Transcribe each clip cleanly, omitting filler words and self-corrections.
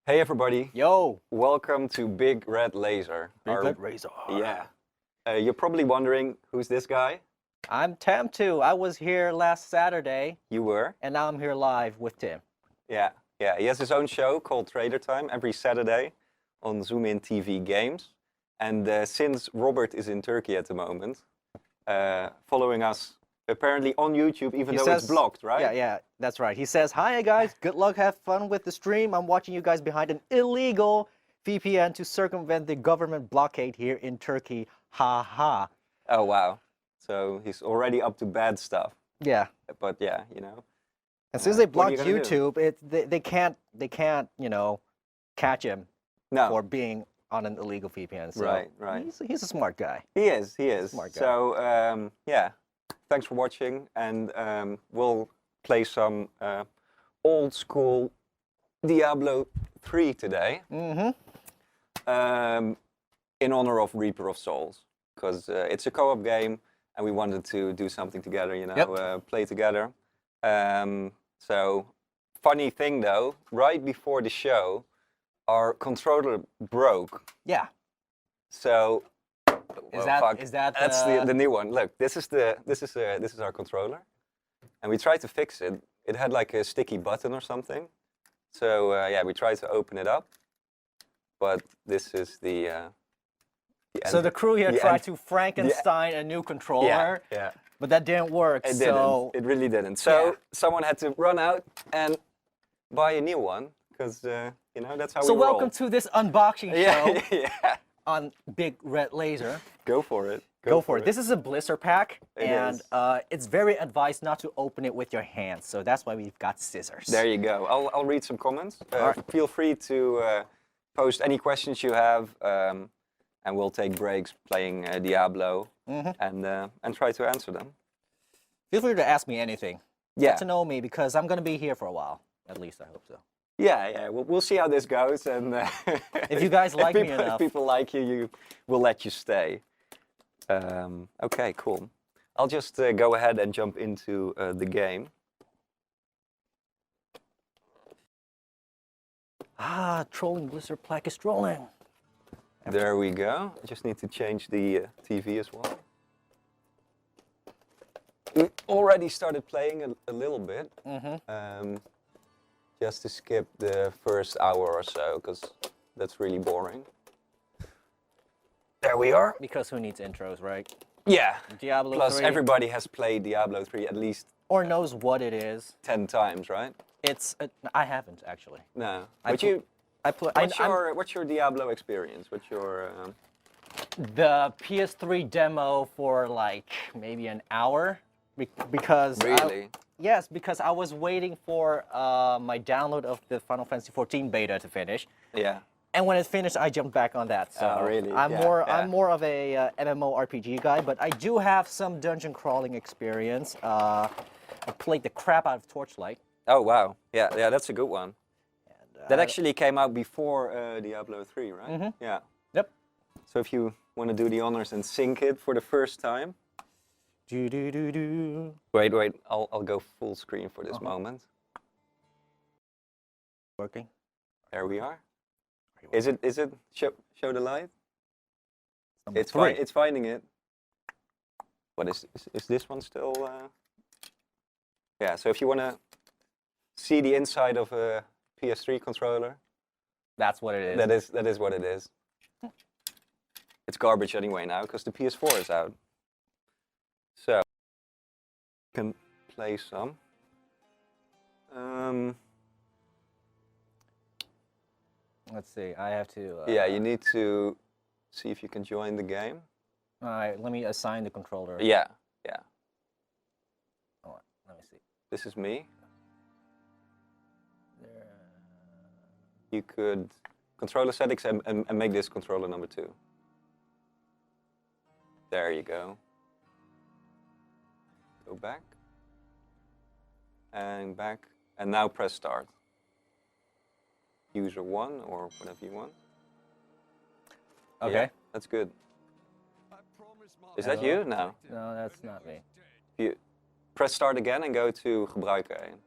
Hey everybody, Yo, welcome to Big Red Lazor. Red Lazor. Yeah. You're probably wondering, who's this guy? I'm Tamtu. I was here last Saturday, You were? and now I'm here live with Tim. Yeah. He has his own show called Trader Time every Saturday on Zoomin TV Games. And since Robert is in Turkey at the moment, following us apparently on YouTube, even though it's blocked, right? Yeah, that's right. He says, "Hi guys, good luck, have fun with the stream. I'm watching you guys behind an illegal VPN to circumvent the government blockade here in Turkey. Ha ha." Oh, wow. So he's already up to bad stuff. Yeah. But yeah, you know. And since they what are blocked you gonna YouTube, they can't catch him No. for being on an illegal VPN. So Right. He's a smart guy. He is. Smart guy. So, yeah, thanks for watching, and we'll play some old school Diablo 3 today. Mm-hmm. In honor of Reaper of Souls, because it's a co-op game, and we wanted to do something together, you know, Yep. play together. So, funny thing though, right before the show, our controller broke. Yeah. So, Is well, that that's the new one. Look, this is our controller, and we tried to fix it. It had like a sticky button or something. So yeah, we tried to open it up, but this is the end. So the crew here the tried end. to Frankenstein a new controller, Yeah. but that didn't work. It so didn't. It really didn't. So Yeah. someone had to run out and buy a new one, because you know, that's how so we roll. welcome to this unboxing show Yeah. on Big Red Lazor. Go for it. Go for it. This is a blister pack, It and is. it's very advised not to open it with your hands. So that's why we've got scissors. There you go. I'll read some comments. Alright. Feel free to post any questions you have, and we'll take breaks playing Diablo and try to answer them. Feel free to ask me anything. Yeah. Get to know me, because I'm going to be here for a while. At least I hope so. Yeah. We'll see how this goes, and If you guys like me enough. if people like you, we'll let you stay. Okay, cool. I'll just go ahead and jump into the game. Trolling blister pack is trolling. There we go. I just need to change the TV as well. We already started playing a little bit, just to skip the first hour or so, because that's really boring. There we are. Because who needs intros, right? Yeah. Diablo Plus, 3. everybody has played Diablo 3 at least Or knows what it is. 10 times, right? I haven't actually. No. I But pl- I play. what's your Diablo experience? What's your... The PS3 demo for like maybe an hour because Really? yes, because I was waiting for my download of the Final Fantasy 14 beta to finish, Yeah. and when it finished, I jumped back on that. So Oh, really? I'm Yeah, more yeah. I'm more of a MMORPG guy, but I do have some dungeon crawling experience. I played the crap out of Torchlight. Oh, wow. Yeah, that's a good one. And, That actually came out before Diablo 3, right? Mhm. Yeah. Yep. So if you want to do the honors and sync it for the first time. Do do do do. Wait, I'll go full screen for this moment. Working. There we are. Is it show the light? Number It's three. it's finding it. What is this one still? Yeah. So if you want to see the inside of a PS3 controller, That's what it is. that is what it is. It's garbage anyway now, because the PS4 is out. So you can play some. Let's see. I have to. Yeah, you need to see if you can join the game. All right. Let me assign the controller. Yeah. Hold on, let me see. This is me. There. You could controller settings and make this controller number 2. There you go. Go back. And back. And now press start. User 1 or whatever you want. Okay. Yeah, that's good. Is that you? No. No, that's not me. You press start again and go to gebruiken 1.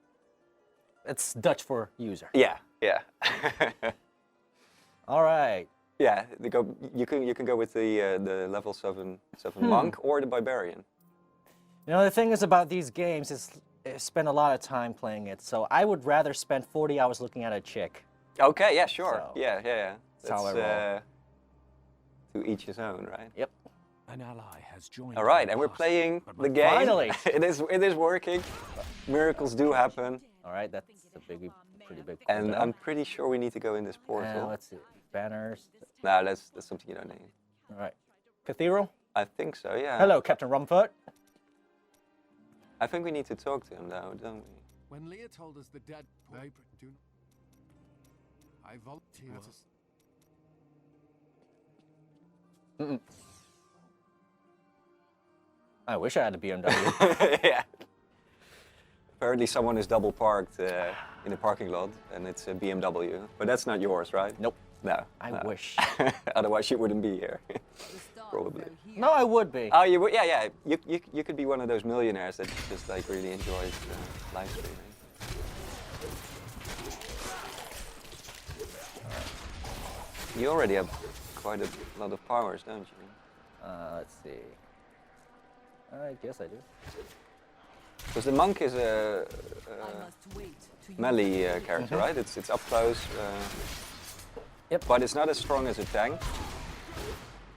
It's Dutch for user. Yeah. All right. Yeah, you can go with the level 7 monk or the barbarian. You know, the thing is about these games is I spend a lot of time playing it, so I would rather spend 40 hours looking at a chick. Okay, yeah, sure. So, Yeah. That's how I roll. To each his own, right? Yep. An ally has joined. All right, and we're playing the game. Finally. it is working. Miracles do happen. All right, that's a pretty big. And I'm pretty sure we need to go in this portal. Let's see. Banners. No, that's something you don't need. All right. Cathedral. I think so, yeah. Hello, Captain Rumfoot. I think we need to talk to him, though, don't we? When Leah told us the dead, I volunteered. I wish I had a BMW. Yeah. Apparently someone is double parked in the parking lot, and it's a BMW. But that's not yours, right? Nope. No. I wish. Otherwise you wouldn't be here. Probably. No, I would be. Oh, you would? Yeah. You could be one of those millionaires that just like really enjoys live streaming. You already have quite a lot of powers, don't you? Let's see. I guess I do. Because the monk is a melee character, right? It's up close. Yep. But it's not as strong as a tank.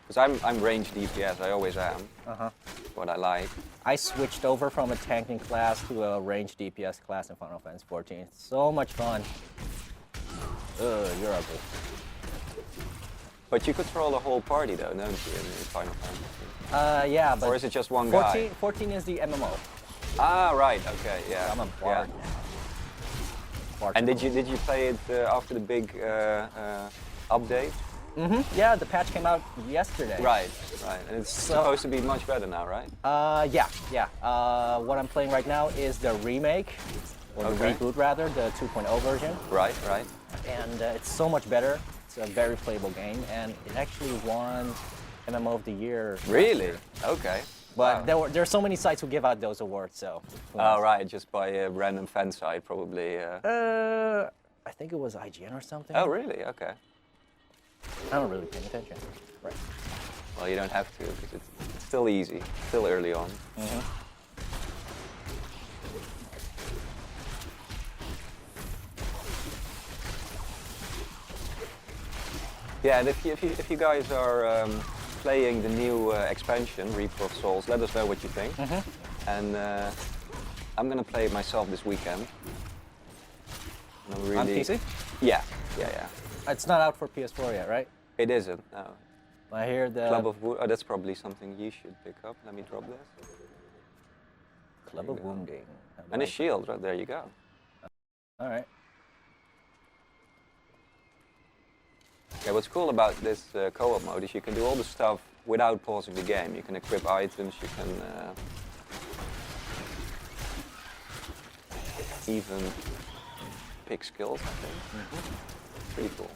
Because I'm range DPS, I always am. What I like. I switched over from a tanking class to a range DPS class in Final Fantasy 14. So much fun. Ugh, you're ugly. But you control the whole party though, don't you, in Final Fantasy? Yeah, but... Or is it just one 14, guy? 14 is the MMO. Ah, right, okay, yeah. I'm a bard. Yeah. And did you play it after the big update? Yeah, the patch came out yesterday. Right. And it's supposed to be much better now, right? Yeah. What I'm playing right now is the remake, or the reboot rather, the 2.0 version. Right. And it's so much better. It's a very playable game, and it actually won MMO of the Year. Really? Okay. But wow. there are so many sites who give out those awards, so. Oh, right, just by a random fan site, probably. I think it was IGN or something. Oh, really? Okay. I don't really pay attention. Right. Well, you don't have to, because it's still easy, still early on. Yeah, and if you guys are playing the new expansion, Reaper of Souls, let us know what you think. And I'm gonna play it myself this weekend. And I'm really... On PC? Yeah. It's not out for PS4 yet, right? It isn't, no. I hear the... Club of Wounding. Oh, that's probably something you should pick up. Let me drop this. Club of Wounding. And a shield, right there you go. All right. Yeah, what's cool about this co-op mode is you can do all the stuff without pausing the game. You can equip items, you can even pick skills, I think. Pretty cool.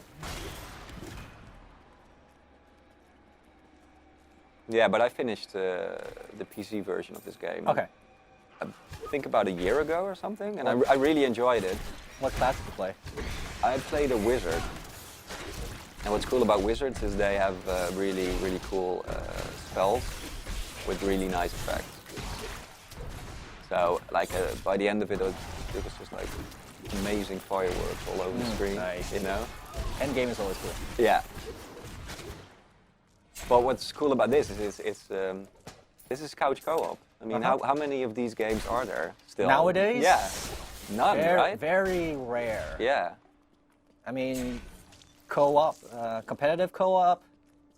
Yeah, but I finished the PC version of this game. Okay. I think about a year ago or something, and I really enjoyed it. What class did you play? I played a wizard. And what's cool about wizards is they have really cool spells with really nice effects. So, like, by the end of it was just like amazing fireworks all over the screen, nice. you know? Endgame is always cool. Yeah. But what's cool about this is this is couch co-op. I mean, how many of these games are there still? Nowadays? Yeah. None, right? Very rare. Yeah. I mean, co-op, competitive co-op,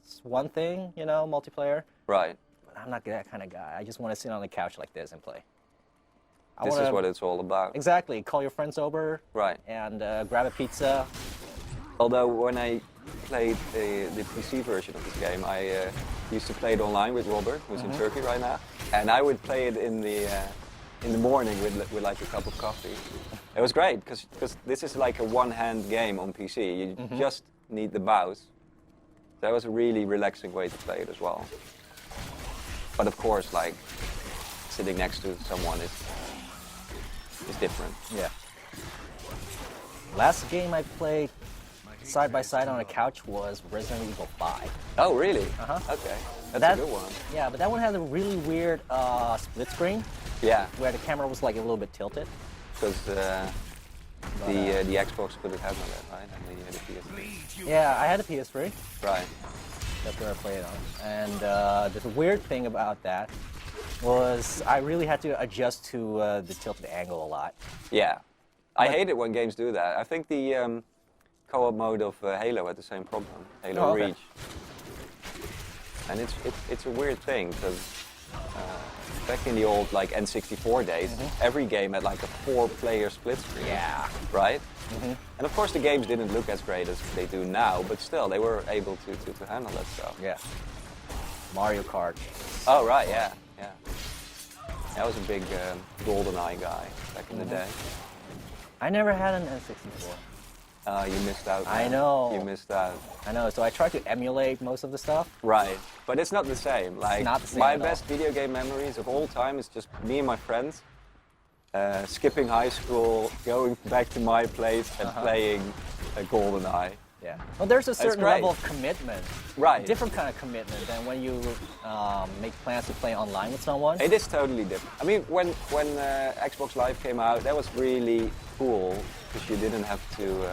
it's one thing, you know, multiplayer. Right. But I'm not that kind of guy. I just want to sit on the couch like this and play. This is what it's all about. Exactly. Call your friends over. Right. And grab a pizza. Although when I played the PC version of this game, I used to play it online with Robert, who's in Turkey right now, and I would play it in the morning with like a cup of coffee. It was great because this is like a one-hand game on PC. You just need the mouse. That was a really relaxing way to play it as well. But of course, like sitting next to someone is different. Yeah. Last game I played side by side on a couch was Resident Evil 5. Oh, really? Uh-huh. Okay, that's That- a good one. Yeah, but that one had a really weird split screen Yeah, where the camera was like a little bit tilted. because the Xbox couldn't handle it, right? And the PS3. Yeah, I had a PS3. Right. That's where I played it on. And the weird thing about that was I really had to adjust to the tilted angle a lot. Yeah. I hate it when games do that. I think the co-op mode of Halo had the same problem. Halo Oh, okay. Reach. And it's a weird thing because back in the old like N64 days, every game had like a 4-player split screen. Yeah. Right? And of course the games didn't look as great as they do now, but still they were able to handle that stuff. Yeah. Mario Kart. Oh right, yeah, yeah. I was a big GoldenEye guy back in the day. I never had an N64. You missed out. I man. know. You missed out. I know, so I tried to emulate most of the stuff. Right, but it's not the same. Like not the same my at all. best video game memories of all time is just me and my friends skipping high school, going back to my place and playing a GoldenEye. Yeah. Well, there's a certain great. level of commitment. Right. Different kind of commitment than when you make plans to play online with someone. It is totally different. I mean, when Xbox Live came out, that was really cool because you didn't have to.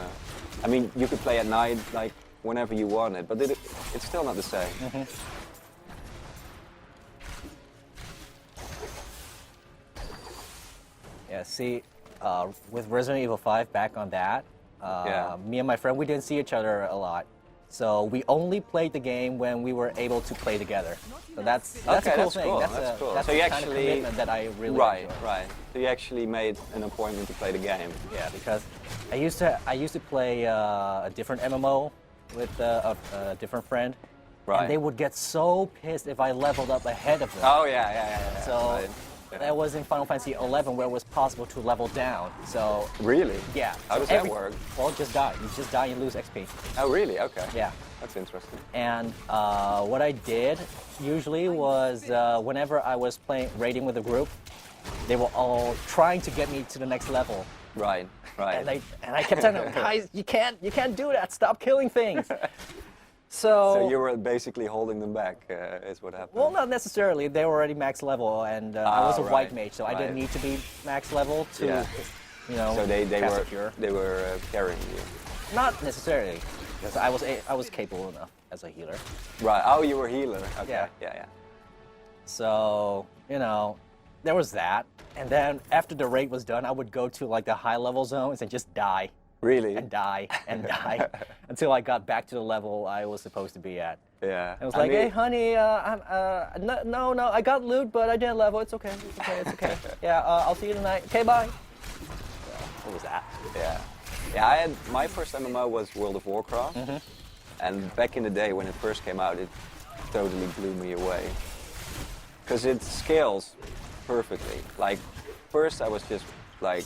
I mean, you could play at night, like whenever you wanted, but it's still not the same. Yeah, see, with Resident Evil 5, back on that, me and my friend, we didn't see each other a lot. So we only played the game when we were able to play together. So that's Okay, a cool that's thing. cool, That's that's a, cool. that's So the you kind actually- of commitment that I really Right, enjoy. right. So you actually made an appointment to play the game. Yeah, because I used to play a different MMO with a different friend. Right. And they would get so pissed if I leveled up ahead of them. Oh yeah. So right. Yeah. that was in Final Fantasy 11 where it was possible to level down. So Really? yeah. How so does that work? Well, just die. You just die and lose XP. Oh really? Okay. Yeah. That's interesting. And what I did usually was whenever I was playing raiding with a group, they were all trying to get me to the next level. Right. Right. And I kept telling them, guys, you can't do that. Stop killing things. So you were basically holding them back, is what happened. well, not necessarily. They were already max level, and I was a right, white mage, so I right. didn't need to be max level to, Yeah. you know, So they cast a were cure. carrying you. Not necessarily, because I was capable enough as a healer. Right. Oh, you were healer. Okay. Yeah. Yeah. So you know, there was that, and then after the raid was done, I would go to like the high level zones and just die Really? and die and die until I got back to the level I was supposed to be at. Yeah. I was like, mean, hey, honey, no, I got loot, but I didn't level. It's okay. It's okay. Yeah, I'll see you tonight. Okay, bye. So, what was that? Yeah. Yeah. I had my first MMO was World of Warcraft, and back in the day when it first came out, it totally blew me away because it scales perfectly. Like, first I was just like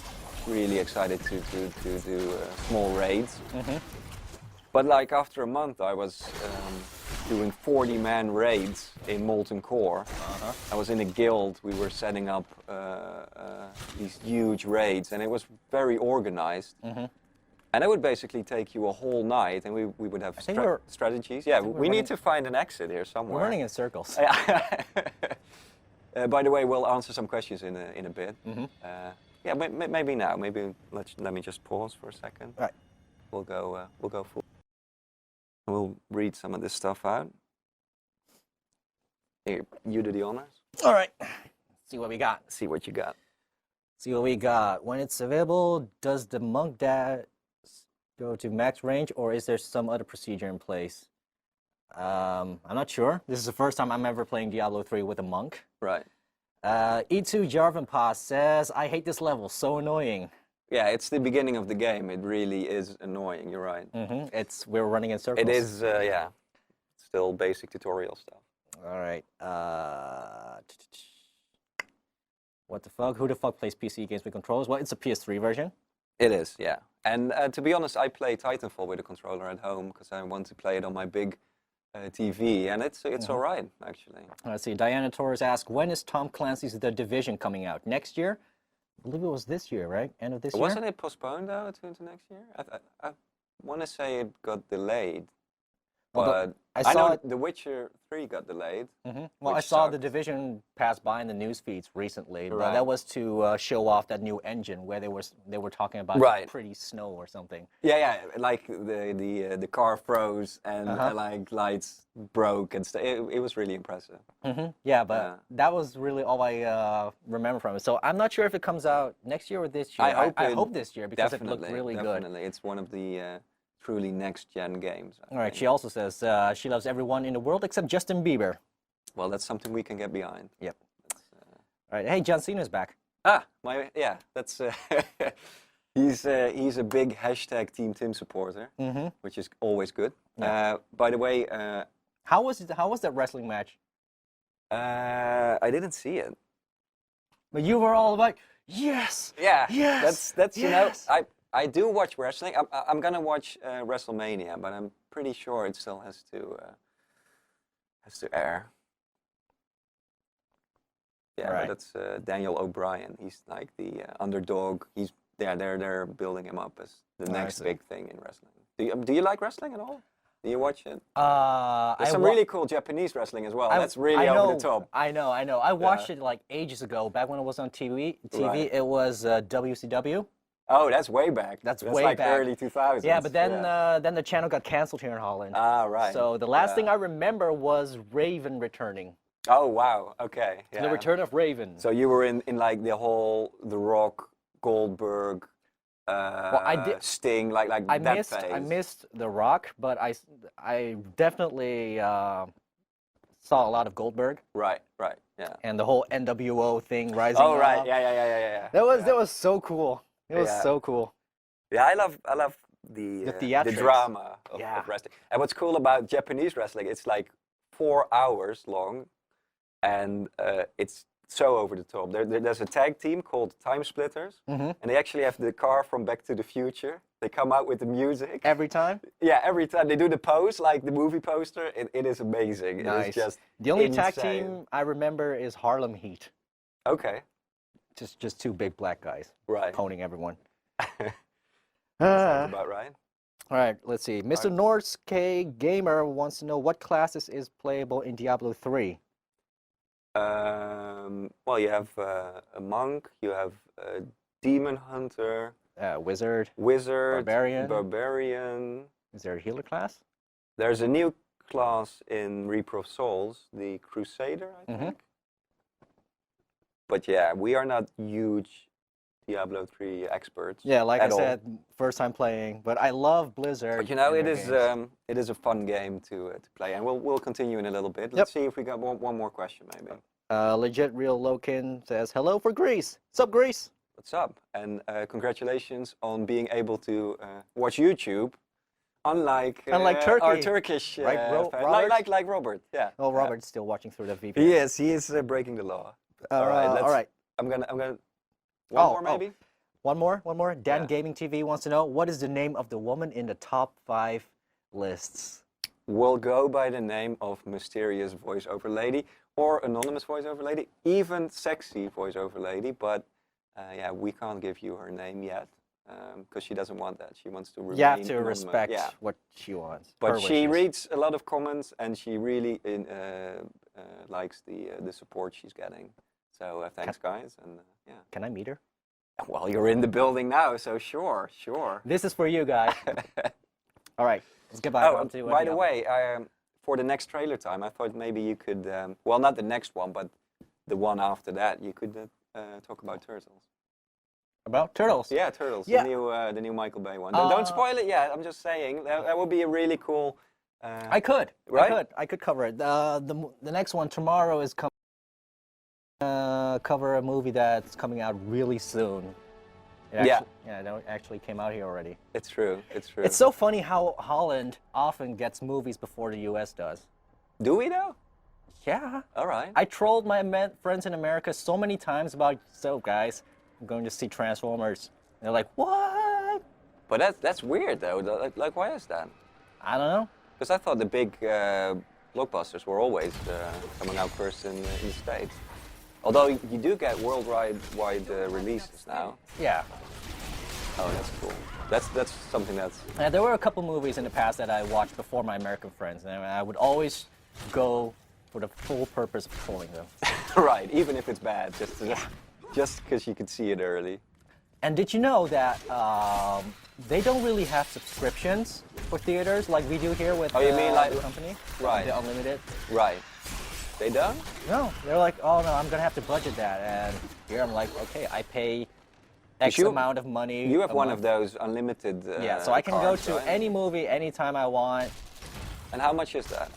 really excited to do small raids. But like after a month, I was doing 40-man raids in Molten Core. I was in a guild. We were setting up these huge raids, and it was very organized. And it would basically take you a whole night, and we would have think we're- strategies. Yeah, we're we need running- to find an exit here somewhere. We're running in circles. By the way, we'll answer some questions in a bit. Yeah, maybe now. Maybe let me just pause for a second. Right. We'll go full. We'll read some of this stuff out. Here, you do the honors. All right. See what we got. See what you got. See what we got. When it's available, does the monk dash go to max range, or is there some other procedure in place? I'm not sure. This is the first time I'm ever playing Diablo 3 with a monk. Right. E2 Jarvanpas says, I hate this level, so annoying. Yeah, it's the beginning of the game. It really is annoying. You're right. We're running in circles. It is. Yeah. Still basic tutorial stuff. All right. What the fuck? Who the fuck plays PC games with controllers? Well, it's a PS3 version. It is, yeah. And to be honest, I play Titanfall with a controller at home because I want to play it on my big TV, and it's all right, actually. Let's see. Diana Torres asks, when is Tom Clancy's The Division coming out? Next year? I believe it was this year, right? End of this year? Wasn't it postponed, though, to next year? want to say it got delayed, Well, but I know saw it. The Witcher 3 got delayed. Well, I which saw The sucked. Division pass by in the news feeds recently, but Right. that was to show off that new engine where they were talking about Right. pretty snow or something. Yeah, like the car froze and like lights broke and stuff. It was really impressive. Yeah, but Yeah. that was really all I remember from it. So I'm not sure if it comes out next year or this year. I hope this year because it looked really good. Definitely, it's one of the truly next-gen games. I All right, think. she also says she loves everyone in the world except Justin Bieber. Well, that's something we can get behind. Yep. All right, hey, John Cena's back. That's he's a big hashtag Team Tim supporter, which is always good. By the way, How was that wrestling match? I didn't see it. But you were all like, yes. Yeah, Yes, that's yes. I do watch wrestling. I'm gonna watch WrestleMania, but I'm pretty sure it still has to air. Yeah, Right. but that's Daniel O'Brien. He's like the underdog. They're building him up as the I next see. big thing in wrestling. Do you like wrestling at all? Do you watch it? I There's some really cool Japanese wrestling as well. That's really I know, over the top. I know. I watched it like ages ago, back when it was on TV. Right. It was WCW. Oh, that's way back. That's way like back. early 2000s. Yeah, but then the channel got canceled here in Holland. Ah, right. So the last thing I remember was Raven returning. Oh, wow. Okay. Yeah. The return of Raven. So you were in like the Rock, Goldberg, I did- Sting, like I that missed phase. I missed The Rock, but I definitely saw a lot of Goldberg Right. Yeah. and the whole NWO thing rising. Oh, right. up. Yeah. That was so cool. It was Yeah. so cool. Yeah, I love the theatrics. drama of Yeah. wrestling. And what's cool about Japanese wrestling, it's like 4 hours long, and it's so over the top. There's a tag team called Time Splitters, and they actually have the car from Back to the Future. They come out with the music. Every time. Yeah, every time they do the pose, like the movie poster, it is amazing. It Nice. is just The only tag insane. team I remember is Harlem Heat. Okay, Just two big black guys right. poning everyone. Sounds about right. All right, let's see. Mr. Norse K Gamer wants to know what classes is playable in Diablo 3. Well, you have a monk, you have a demon hunter, Wizard. wizard, Barbarian. Is there a healer class? There's a new class in Reaper of Souls, the Crusader, I think. But yeah, we are not huge Diablo 3 experts. Yeah, like I at all. said, first time playing. But I love Blizzard. But you know, and it their is games. it is a fun game to play, and we'll continue in a little bit. Let's see if we got one more question, maybe. Legit Real Lokin says, hello for Greece. Sup, Greece? What's up? And congratulations on being able to watch YouTube, unlike Turkey. our Turkish Right, fan. Robert? like Robert. Yeah. Oh, Yeah. Robert's still watching through the VPN. He is breaking the law. All right. I'm gonna. One Oh, more maybe. One more. Dan Yeah. Gaming TV wants to know, what is the name of the woman in the top 5 lists? Will go by the name of mysterious voiceover lady or anonymous voiceover lady, even sexy voiceover lady. But yeah, we can't give you her name yet because she doesn't want that. She wants to remain You have to anonymous. respect Yeah. what she wants. But her she wishes. reads a lot of comments and she really likes the support she's getting. So thanks, guys, and yeah. Can I meet her? Well, you're in the building now, so sure. This is for you guys. All right, let's get back on to by the Diablo. way, for the next trailer time, I thought maybe you could, well, not the next one, but the one after that, you could talk about Turtles. About Turtles? Yeah, Turtles, Yeah. the new Michael Bay one. Don't spoil it yet. I'm just saying that would be a really cool. I could. Right? I could cover it. The next one tomorrow is coming. Cover a movie that's coming out really soon. It actually came out here already. It's true. It's so funny how Holland often gets movies before the U.S. does. Do we though? Yeah. All right. I trolled my friends in America so many times about, so guys, I'm going to see Transformers. And they're like, what? But that's weird though. Like why is that? I don't know. Because I thought the big blockbusters were always coming out first in the States. Although you do get worldwide releases now. Yeah. Oh, that's cool. That's something that's There were a couple movies in the past that I watched before my American friends, and I would always go for the full purpose of trolling them. right, even if it's bad, just because you could see it early. And did you know that they don't really have subscriptions for theaters like we do here with you mean like the company? right. The Unlimited? Right. They don't? No, they're like, oh no, I'm gonna have to budget that, and here I'm like, okay, I pay X amount of money. You have a one month. of those unlimited. Yeah, so I can cards, go to right? any movie anytime I want. And how much is that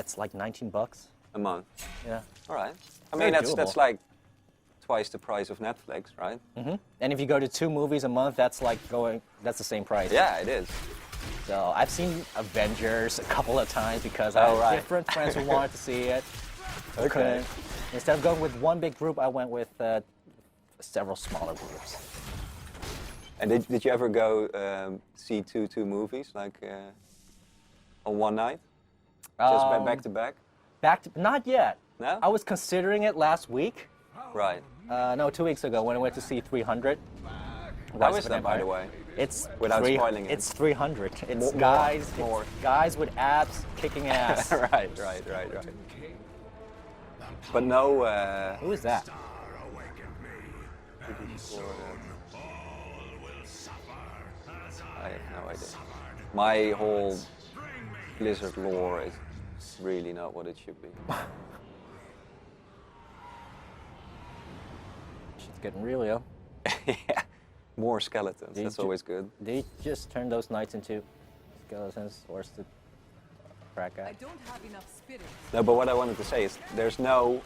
It's like $19. a month? Yeah. All right. I Very mean, that's doable. like twice the price of Netflix, right? And if you go to 2 movies a month, that's the same price. Yeah, it is. So I've seen Avengers a couple of times because I Oh, had right. different friends who wanted to see it. Okay. Couldn't. Instead of going with one big group, I went with several smaller groups. And did you ever go see two movies like on one night, just back to back? Not yet. No? I was considering it last week. Right. No, 2 weeks ago when I went to see 300. How Rise is of that, an by the Empire. way? It's Without spoiling it. It's 300. It's More- guys. more. It's guys with abs kicking ass. right. But no. Who is that? I have no idea. My whole Blizzard lore is really not what it should be. Shit's getting real, yo. yeah. More skeletons. Did That's you- always good. They just turned those knights into skeletons. Where's the crack I guy? don't have enough spirit. No, but what I wanted to say is there's no.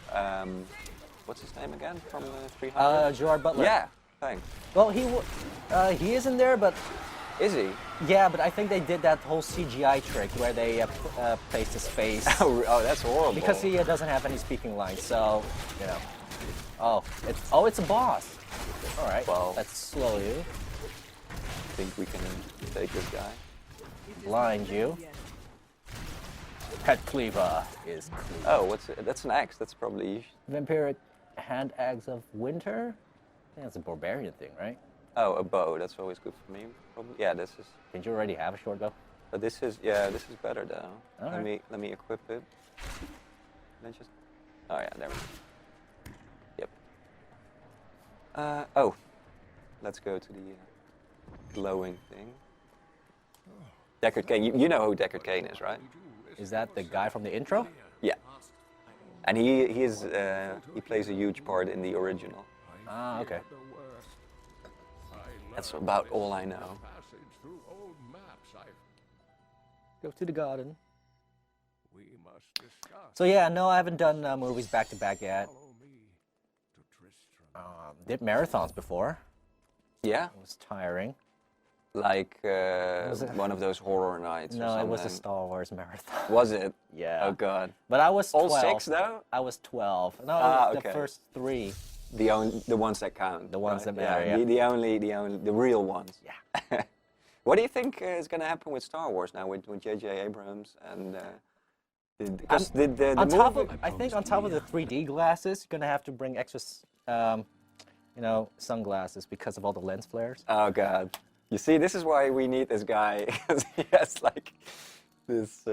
What's his name again from 300? Gerard Butler. Yeah. Thanks. Well, he isn't there, but Is he? yeah, but I think they did that whole CGI trick where they placed his face Oh, that's horrible. because he doesn't have any speaking lines. So, you know. It's a boss. All right. Well. Let's slow you, think we can take this guy. blind you. Pet cleaver is clean. Oh, what's it? That's an axe. That's probably. Vampiric hand axe of winter. I think that's a barbarian thing, right? Oh, a bow. That's always good for me. Probably. Yeah, this is. Did you already have a short bow? But this is. Yeah, this is better though. All Let me equip it. Then just. Oh yeah, there we go. Yep. Oh, let's go to the glowing thing. Deckard Cain. You know who Deckard Cain is, right? Is that the guy from the intro? Yeah. And he plays a huge part in the original. Ah, okay. That's about all I know. Go to the garden. So yeah, no, I haven't done movies back to back yet. Did marathons before. Yeah, It was tiring. like it- one of those horror nights. or No, it was a something. Star Wars marathon. Was it? Yeah. Oh god. But I was All 12. 6 though? I was 12. No, Ah, it was okay. the first 3. The ones that count. The ones right? that matter, yeah. The real ones. Yeah. What do you think is going to happen with Star Wars now with J.J. Abrams and? Because the On top movie, of, I think on top of the 3D glasses, you're gonna have to bring extra, sunglasses because of all the lens flares. Oh god. You see, this is why we need this guy. 'Cause he has like this.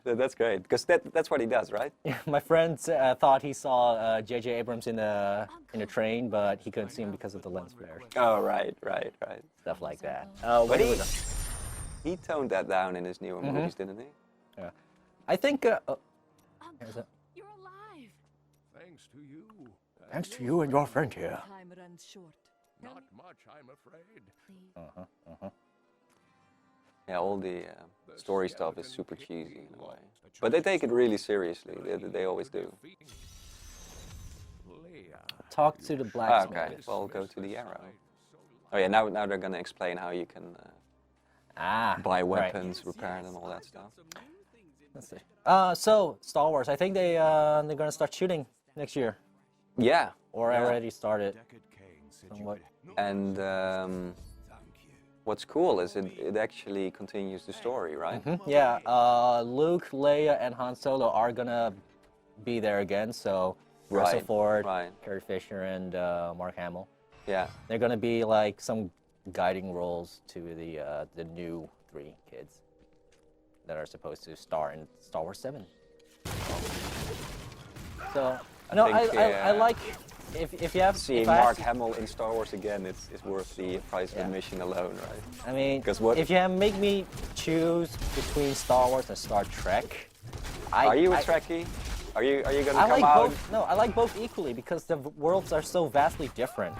That's great. Because that's what he does, right? My friend thought he saw J.J. Abrams in a train, but he couldn't see him because of the lens flares. Oh right. Stuff like that. But What he, was it? he toned that down in his newer Mm-hmm. movies, didn't he? Yeah. I think. There's Uncle, a- you're alive. Thanks to you. Thanks to you and your friend here. Time runs short. Not much, I'm afraid. Please. Yeah, all the story stuff is super cheesy in a way. But they take it really seriously. They always do. Talk to the Ah, blacksmith. okay, well, go to the arrow. Oh yeah, now they're gonna explain how you can buy right. weapons, repair them, all that stuff. Let's see. So Star Wars. I think they're gonna start shooting next year, Yeah. or yeah. already started. Somewhat. And what's cool is it actually continues the story, right? Yeah. Luke, Leia, and Han Solo are gonna be there again. So Russell Right, Ford, right. Carrie Fisher, and Mark Hamill. Yeah. They're gonna be like some guiding roles to the new 3 kids that are supposed to star in Star Wars 7. So no, think, I like if you have Seeing if I have Mark to- Hamill in Star Wars again, it's worth the price of Yeah. admission alone, right? I mean, 'Cause what- if you make me choose between Star Wars and Star Trek, Are you a Trekkie? Are you gonna I come like out? both. No, I like both equally because the worlds are so vastly different.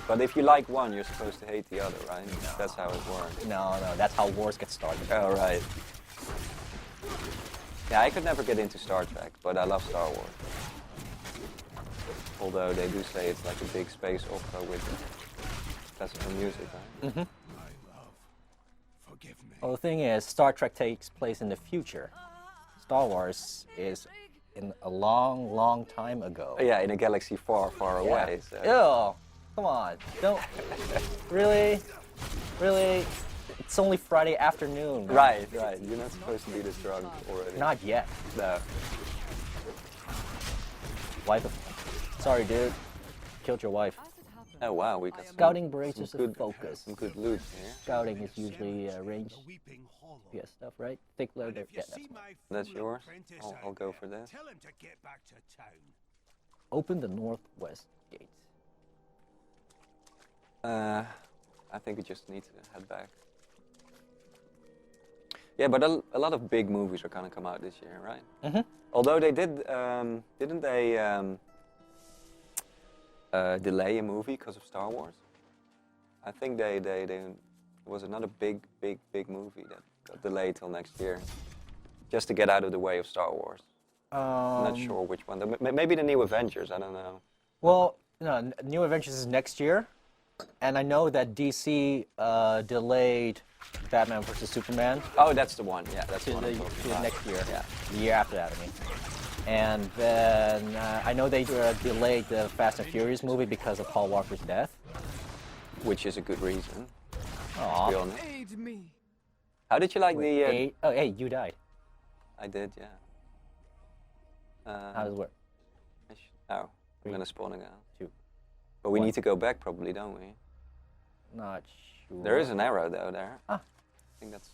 But if you like one, you're supposed to hate the other, right? That's how it works. No, that's how wars get started. Oh, right. Yeah, I could never get into Star Trek, but I love Star Wars. Although they do say it's like a big space opera with classical music, right? My love, forgive me. Well, the thing is, Star Trek takes place in the future. Star Wars is in a long, long time ago. Yeah, in a galaxy far, far away. So. Ew, come on, don't really. It's only Friday afternoon. man. Right. You're not supposed to be this drunk already. Not yet. No. Wife. Sorry, dude. Killed your wife. As it happened, Oh wow, we got some, Scouting braces some of good, focus. some good loot here. Scouting is usually range Weeping Hollow. FPS stuff, right? Thick load. And if you Yeah, see that's my That's fool yours? apprentice I'll out go there, for this. Tell him to get back to town. Open the northwest gates. I think we just need to head back. Yeah, but a lot of big movies are gonna come out this year, right? Mhm. Although they did, didn't they delay a movie because of Star Wars? I think there was another big movie that got delayed till next year, just to get out of the way of Star Wars. I'm not sure which one. Maybe the new Avengers. I don't know. Well, no, New Adventures is next year, and I know that DC delayed Batman vs Superman Oh, that's the one. Yeah, that's to the one. the, I'm talking to about. next year. Yeah. The year after that, I mean. And then I know they delayed the Fast and Furious movie because of Paul Walker's death. Which is a good reason. To Aw. be honest. aid me. How did you like the? Oh, hey, you died. I did, yeah. How does it work? Oh, I'm Three. gonna spawn again. 2. But we One. need to go back, probably, don't we? Not sure. There is an arrow though there. Ah. I think that's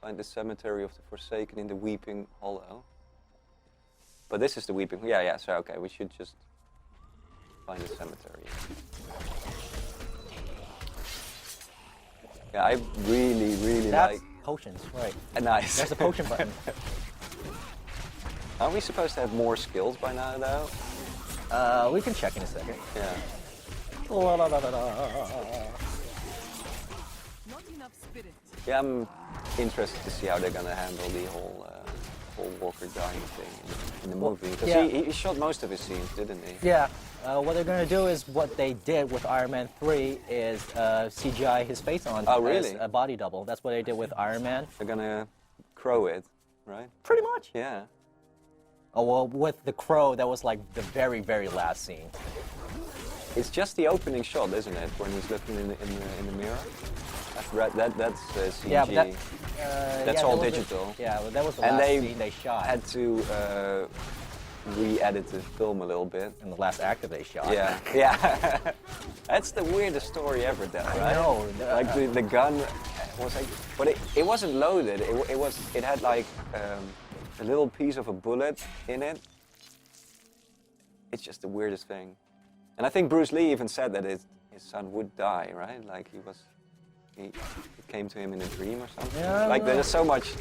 find the cemetery of the Forsaken in the Weeping Hollow. But this is the Weeping. Yeah. So okay, we should just find the cemetery. Yeah, I really That's like. potions, right? Nice. There's a potion button. Aren't we supposed to have more skills by now, though? We can check in a second. Yeah. Not enough spirit. Yeah, I'm interested to see how they're gonna handle the whole Walker dying thing in the Well, movie. Because yeah. he shot most of his scenes, didn't he? Yeah. What they're gonna do is what they did with Iron Man 3 is CGI his face on Oh, as really? a body double. That's what they did with Iron Man. They're gonna crow it, right? Pretty much. Yeah. Oh well, with the crow, that was like the very last scene. It's just the opening shot, isn't it? When he's looking in the mirror. That's CG. Yeah, but That's yeah, all that was digital. Yeah, but that was the And last they scene they shot. Had to re-edit the film a little bit. And the last actor they shot. Yeah. That's the weirdest story ever, though, right? I know. Like the gun was like, but it wasn't loaded. It had like a little piece of a bullet in it. It's just the weirdest thing. And I think Bruce Lee even said that his son would die, right? Like it came to him in a dream or something. Yeah, I like don't know. there's so much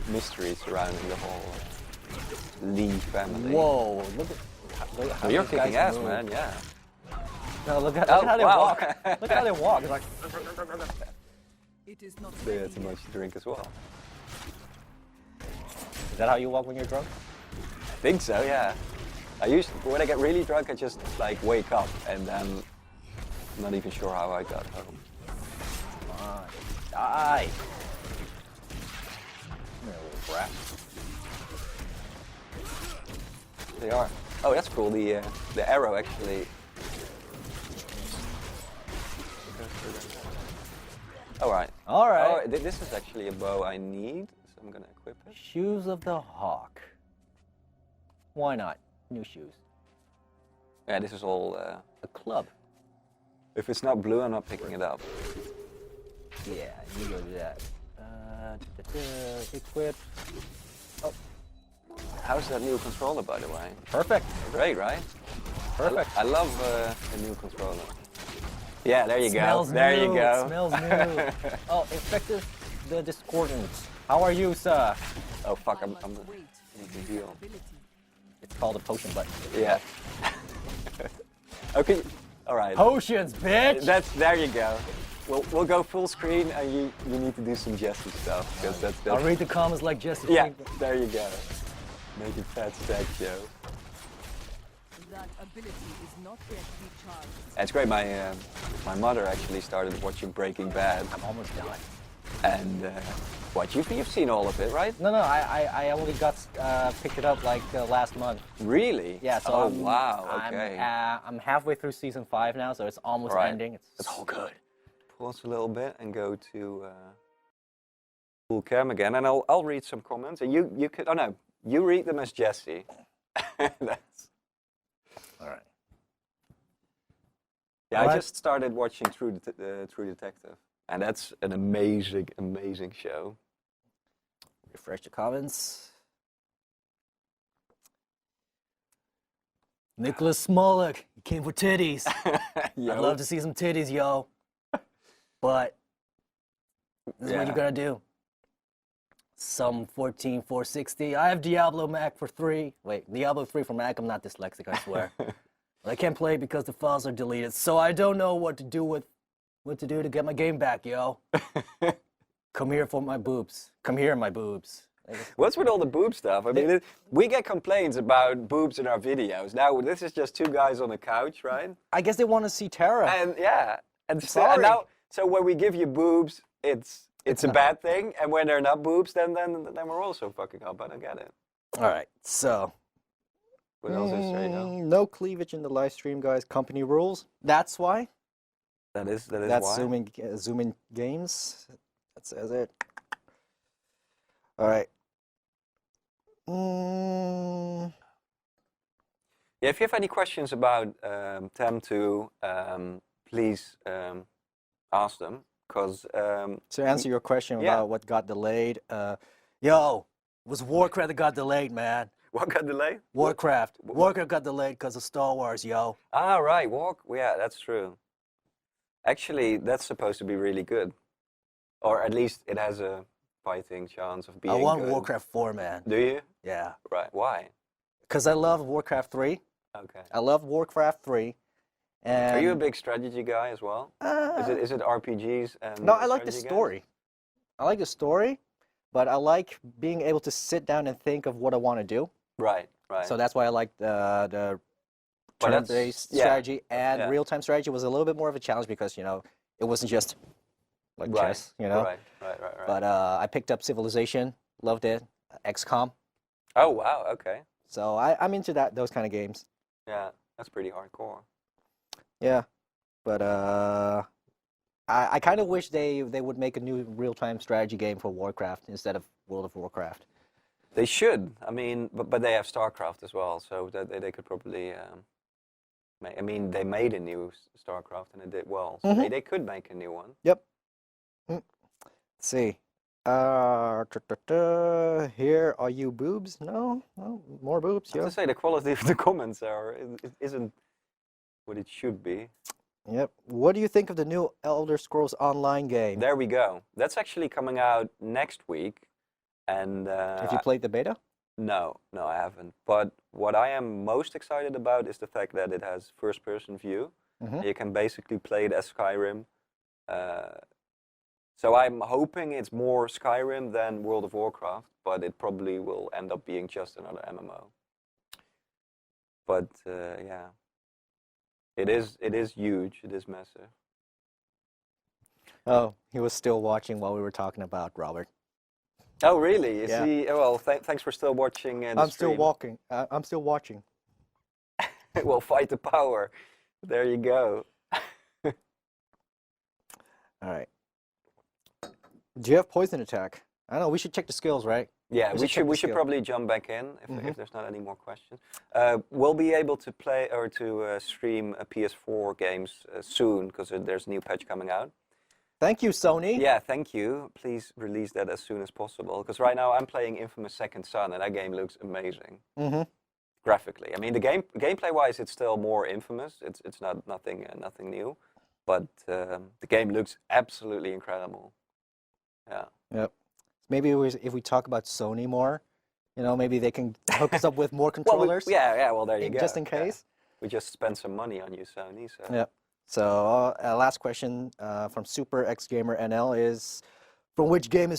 mystery surrounding the whole Lee family. Whoa! Look at how Oh, you're these guys kicking ass, move. man. Yeah. No, look at Oh, how they wow. walk. Look how they walk. It's like. It is not They ready had too much to drink as well. Is that how you walk when you're drunk? I think so, yeah. When I get really drunk, I just like wake up and then I'm not even sure how I got home. Come on, die! Come here, little brat. They are. Oh, that's cool. The arrow actually. All right. All right. Oh, this is actually a bow I need, so I'm gonna equip it. Shoes of the Hawk. Why not? New shoes. Yeah, this is all. A club. If it's not blue, I'm not picking it up. Yeah, you go do that. Equip. Oh, How's that new controller, by the way? perfect. Great, right? Perfect. I love a new controller. Yeah, there you Smells go. There new. you go. It smells new. Oh, Infected the Discordant. How are you, sir? Oh fuck, I I'm must wait need to to heal. ability. It's called a potion button. Yeah. Okay. All right. Potions, bitch! There you go. We'll go full screen, and you need to do some Jesse stuff because that's I'll read the comments like Jesse. yeah. Pinkman. There you go. Make it fat stack, Joe. That ability is not yet recharged. It's great. My mother actually started watching Breaking Bad, I'm almost done. and what you've seen all of it, right? No, I only got picked it up like last month. Really? Yeah, so oh I'm, wow. Okay. I'm halfway through season 5 now, so it's almost Right. ending. It's all good. Pause a little bit and go to full cam again, and I'll read some comments, and you could. Oh no, you read them as Jesse. That's, All right. yeah, Alright. I just started watching True Detective, and that's an amazing show. Refresh the comments. Nicholas Smolik, he came for titties. Yo. I'd love to see some titties, yo. But this is what Yeah. you're gonna do. Some 14,460. I have Diablo Mac for 3. Wait, Diablo 3 for Mac. I'm not dyslexic, I swear. But I can't play because the files are deleted, so I don't know what to do to get my game back, yo. Come here for my boobs. Come here, my boobs. What's with all the boob stuff? I mean, we get complaints about boobs in our videos. Now this is just two guys on a couch, right? I guess they want to see Tara. And yeah, and Sorry. now, so when we give you boobs, it's a not. bad thing, and when they're not boobs, then we're also fucking up. I don't get it. All right, so What else is there? no cleavage in the live stream, guys. Company rules. That's why. That is That's why. Zoomin Games. That says it. All right. Yeah, if you have any questions about Tamtu, please ask them, because To answer your question Yeah. about what got delayed, yo, it was Warcraft that got delayed, man. what got delayed? Warcraft. Warcraft got delayed because of Star Wars, yo. Ah, right, Yeah, that's true. Actually, that's supposed to be really good, or at least it has a fighting chance of being I want good. Warcraft 4, man. Do you? Yeah. Right. Why? Because I love Warcraft 3. Okay. I love Warcraft 3. And Are you a big strategy guy as well? Is it RPGs and No, I like the strategy games? story. I like the story, but I like being able to sit down and think of what I want to do. Right. So that's why I like the But that's- turn-based yeah, strategy, and yeah. real-time strategy was a little bit more of a challenge because, it wasn't just like Right. chess, know. Right. But I picked up Civilization, loved it, XCOM. Oh wow. Okay. So I'm into those kind of games. Yeah, that's pretty hardcore. Yeah, but I kind of wish they would make a new real-time strategy game for Warcraft instead of World of Warcraft. They should. I mean, but they have StarCraft as well, so that they could probably. I mean, they made a new StarCraft and it did well, so they could make a new one. Yep. Let's see. Here are you boobs? No, more boobs. I have Yeah. to say the quality of the comments isn't what it should be. Yep. What do you think of the new Elder Scrolls Online game? There we go. That's actually coming out next week, and Have you played the beta? No, I haven't. But what I am most excited about is the fact that it has first-person view. Mhm. You can basically play it as Skyrim. So I'm hoping it's more Skyrim than World of Warcraft, but it probably will end up being just another MMO. But yeah, it is huge. It is massive. Oh, he was still watching while we were talking about Robert. Oh, really? Is Yeah. he? Well, thanks for still watching. The I'm still stream. walking. I'm still watching. Well, fight the power. There you go. All right. Do you have poison attack? I don't know. We should check the skills, right? Yeah, Let's we just check should the we should skill. probably jump back in if there's not any more questions. We'll be able to play or to stream PS4 games soon because there's a new patch coming out. Thank you, Sony. Yeah, thank you. Please release that as soon as possible because right now I'm playing Infamous Second Son and that game looks amazing. Graphically, I mean the gameplay wise it's still more Infamous. It's not nothing new, but the game looks absolutely incredible. Yeah. Yep. Maybe if we talk about Sony more, maybe they can hook us up with more controllers. Well, there you go. Just in Yeah. case. We just spent some money on you, Sony. So. Yep. So last question from Super X Gamer NL is, from which game?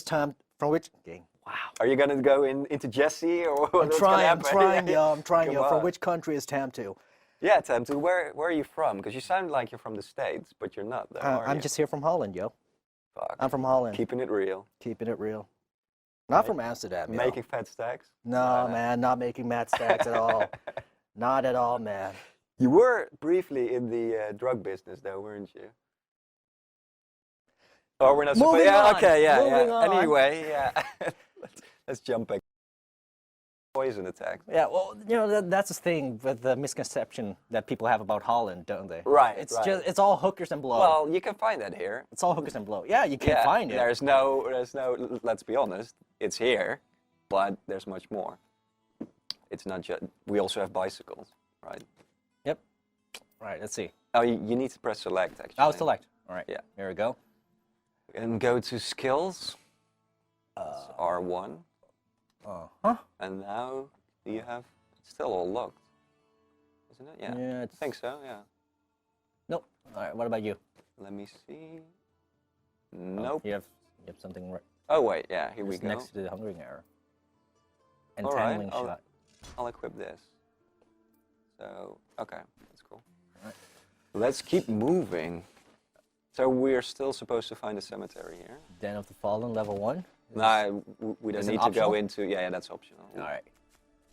Wow. Are you gonna go into Jesse or what's I'm gonna happen? trying, yo. Come From on. which country is Tamtu? Yeah, Tamtu, where are you from? Because you sound like you're from the States, but you're not. Though, are I'm you? just here from Holland, yo. Fuck. I'm from Holland. Keeping it real. Keeping it real. Not from Amsterdam, yo. Making fat stacks. No, man, not making mad stacks at all. Not at all, man. You were briefly in the drug business, though, weren't you? Oh, we're not. Moving yeah. on. Okay. Yeah. Moving yeah. on. Anyway, yeah. let's jump back. Poison attack. Yeah, well, that's the thing with the misconception that people have about Holland, don't they? Right. It's right. just it's all hookers and blow. Well, you can find that here. It's all hookers and blow. Yeah, you can Yeah, find it. There's no. Let's be honest. It's here, but there's much more. It's not just. We also have bicycles, right? Yep. Right. Let's see. Oh, you need to press select actually. Oh, select. All right. Yeah. Here we go. And go to skills. It's R1. Huh? And now do you have? It's still all locked, isn't it? Yeah. Yeah. I think so. Yeah. Nope. All right. What about you? Let me see. Oh, Nope. you have something right. Oh wait. Yeah. Here we It's go. next to the hungering arrow. All right, Entangling shot. I'll equip this. So okay, that's cool. Right. Let's keep moving. So we're still supposed to find a cemetery here. Den of the Fallen, level 1. No, we don't Is it need to optional? go into. Yeah, that's optional. All right.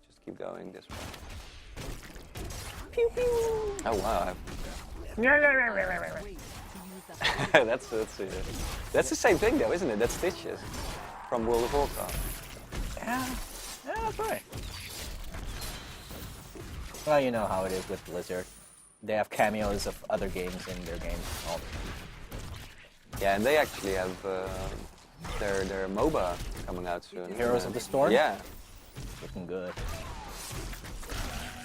Just keep going this way. Pew pew. Oh wow. Wait to use that that's the same thing though, isn't it? That's Stitches from World of Warcraft. Yeah, that's right. Well, you know how it is with Blizzard. They have cameos of other games in their games all the time. Yeah, and they actually have their MOBA coming out soon. Heroes of the Storm? Yeah, Looking good.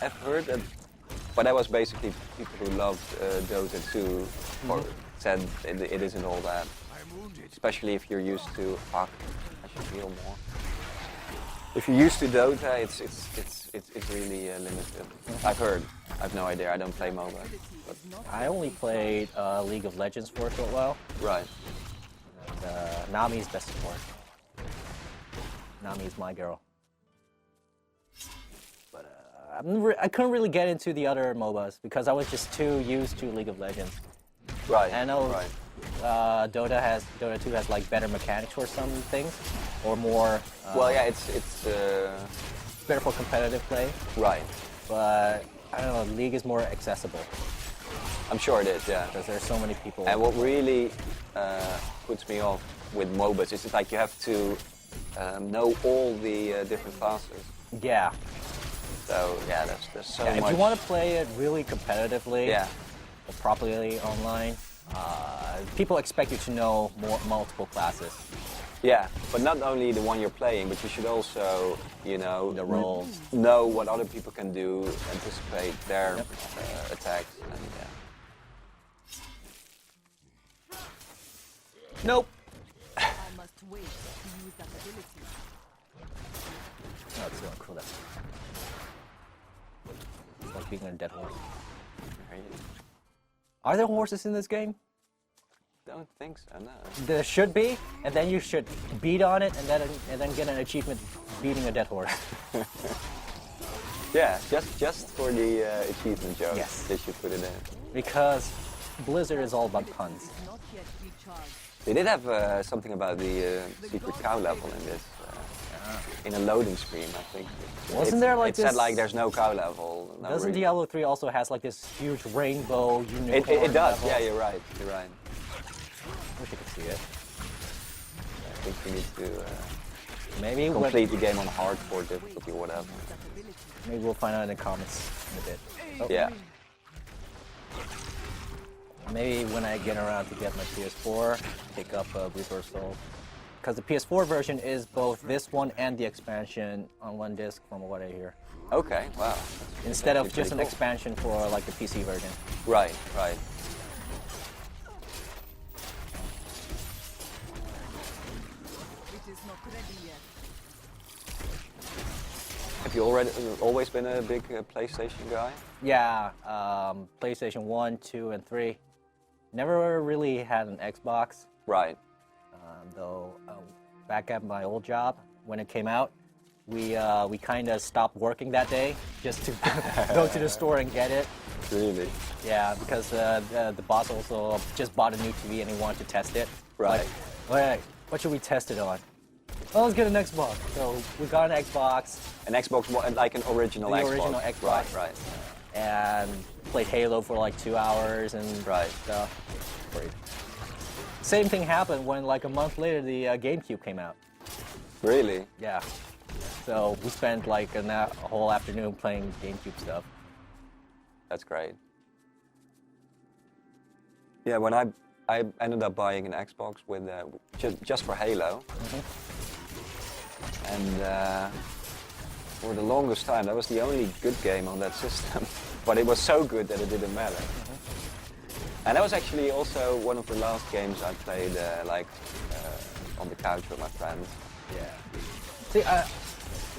I've heard that, but that was basically people who loved Dota 2 or said it isn't all that. I'm wounded. Especially if you're used to. Fuck, I should heal more. If you're used to Dota, it's really limited. I've heard. I've no idea. I don't play MOBA. But, I only played League of Legends for a short while. right. And, Nami's best support. Nami's my girl. But I couldn't really get into the other MOBAs because I was just too used to League of Legends. Right. I know Right. Dota 2 has like better mechanics for some things, or more. Well, yeah, it's better for competitive play. right. But I don't know, League is more accessible I'm sure it is. Yeah. because there's so many people. And what really puts me off with MOBAs is it's like you have to know all the different classes. Yeah. So yeah, there's so Yeah, much. if you want to play it really competitively, Yeah. or properly online, people expect you to know multiple classes. Yeah, but not only the one you're playing, but you should also, The roles. know what other people can do, anticipate their attacks, and yeah. Nope. I must wait to use that ability. No, it's going cool. It's like being on a dead horse. Are there horses in this game? Don't think so, no. There should be, and then you should beat on it, and then get an achievement beating a dead horse. Yeah, just for the achievement, Joe. Yes. They should put it in. Because Blizzard is all about puns. Not yet recharged. They did have something about the secret cow level in this, in a loading screen, I think. Wasn't there like it said this- like there's no cow level. No Doesn't really. Diablo 3 also has like this huge rainbow unicorn? It does. level? Yeah, you're right. You're right. Wish you could see it. I think we need to Maybe complete the game on hardcore difficulty or whatever. That ability. Maybe we'll find out in the comments in a bit. Oh, Yeah. Maybe when I get around to get my PS4, pick up Reversal. Because the PS4 version is both this one and the expansion on one disc, from what I hear. Okay, wow. Instead of That's just an pretty cool. expansion for like the PC version. Right, right. It is not ready yet. Have you always been a big PlayStation guy? Yeah, PlayStation 1, 2, and 3. Never really had an Xbox, Right. though back at my old job, when it came out, we kind of stopped working that day just to go to the store and get it. Really? Yeah, because the boss also just bought a new TV and he wanted to test it. Right. Like, what should we test it on? Oh, let's get an Xbox. So we got an Xbox An Xbox One, like an original The Xbox. original Xbox. Right, right. and played Halo for like 2 hours and Right. stuff. Great. Same thing happened when like a month later the GameCube came out. Really? Yeah. So we spent like a whole afternoon playing GameCube stuff. That's great. Yeah, when I ended up buying an Xbox with just for Halo, and for the longest time that was the only good game on that system. But it was so good that it didn't matter. And that was actually also one of the last games I played on the couch with my friends. Yeah. See,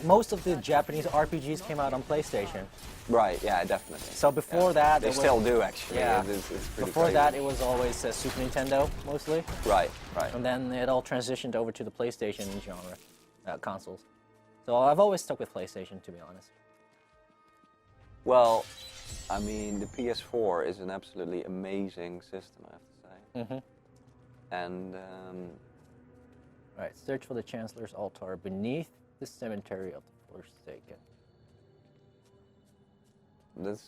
most of the Japanese RPGs came out on PlayStation. Right, yeah, definitely. So before that, They it was- still do actually. Yeah. It's pretty Before crazy. that, it was always Super Nintendo mostly, Right, right. and then it all transitioned over to the PlayStation genre consoles. So I've always stuck with PlayStation, to be honest. Well, I mean, the PS4 is an absolutely amazing system, I have to say. And All right, search for the Chancellor's altar beneath the cemetery of the Forsaken. this.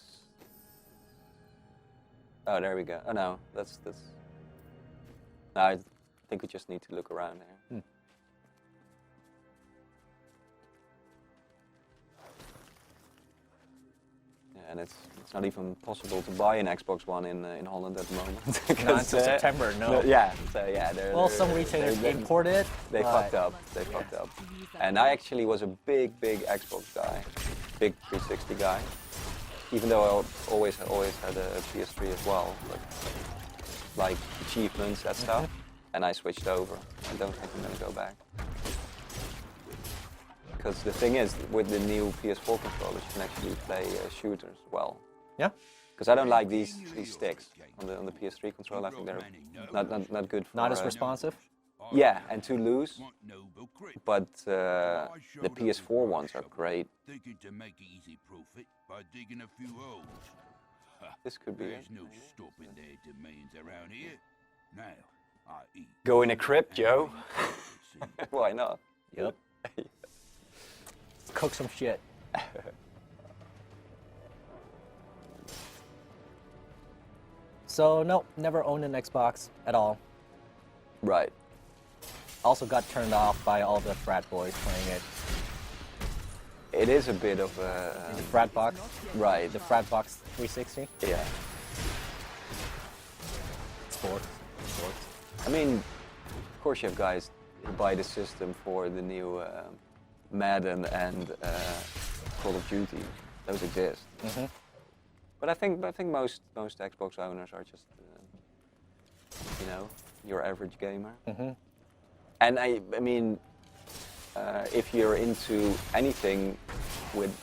Oh, there we go. Oh no, that's. No, I think we just need to look around here. Yeah, and it's not even possible to buy an Xbox One in Holland at the moment. Not Because, until September, no. Yeah, so yeah. Well, some retailers import it. They but- fucked up. They fucked up. And I actually was a big Xbox guy, big 360 guy. Even though I always had a PS3 as well, but like achievements, that stuff. And I switched over. I don't think I'm gonna go back. Because the thing is, with the new PS4 controllers, you can actually play shooters well. Yeah. Because I don't like these sticks on the PS3 controller. I think they're not good for. Not as responsive. Yeah, and too loose. But the PS4 ones are great. Thinking to make easy profit by digging a few holes. This could be it. There's no stopping their demands around here. Now, I eat. Go in a crypt, Joe. Why not? Yep. Let's cook some shit. So no, never owned an Xbox at all. Right. Also got turned off by all the frat boys playing it. It is a bit of a. The frat box, Right. the frat box 360. Yeah. Sports. I mean, of course you have guys who buy the system for the new Madden and Call of Duty. Those exist. But I think most Xbox owners are just, your average gamer. And I mean, if you're into anything with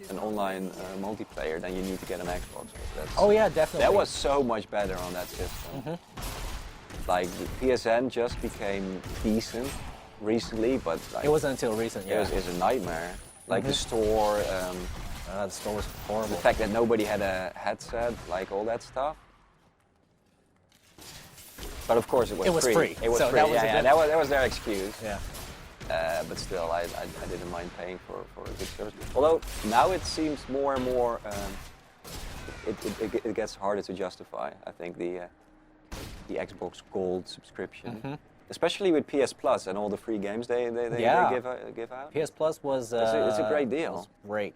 an online multiplayer, then you need to get an Xbox. Oh yeah, definitely. That was so much better on that system. Like the PSN just became decent recently, but like, It wasn't until recent, yeah. it was a nightmare. Like the store, The store was the horrible. fact that nobody had a headset, like all that stuff. But of course it was free. It was so free. that was a yeah, good- that was their excuse. Yeah. But still, I didn't mind paying for a good service. Although now it seems more and more, it gets harder to justify. I think the Xbox Gold subscription, especially with PS Plus and all the free games they Yeah. give out. PS Plus was It's a great deal. was great.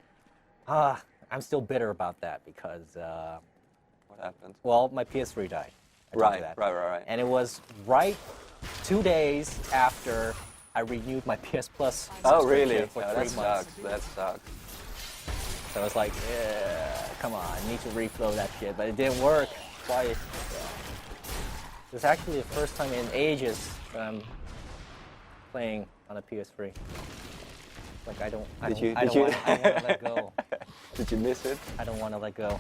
I'm still bitter about that because What happened? well, my PS3 died. I told you Right, that. right. And it was right 2 days after I renewed my PS Plus. Oh, really? subscription for Oh, 3 that months. sucks. That sucks. So I was like, yeah, come on, I need to reflow that shit, but it didn't work. Twice. It's actually the first time in ages that I'm playing on a PS3. Like I don't want to let go. Did you miss it? I don't want to let go.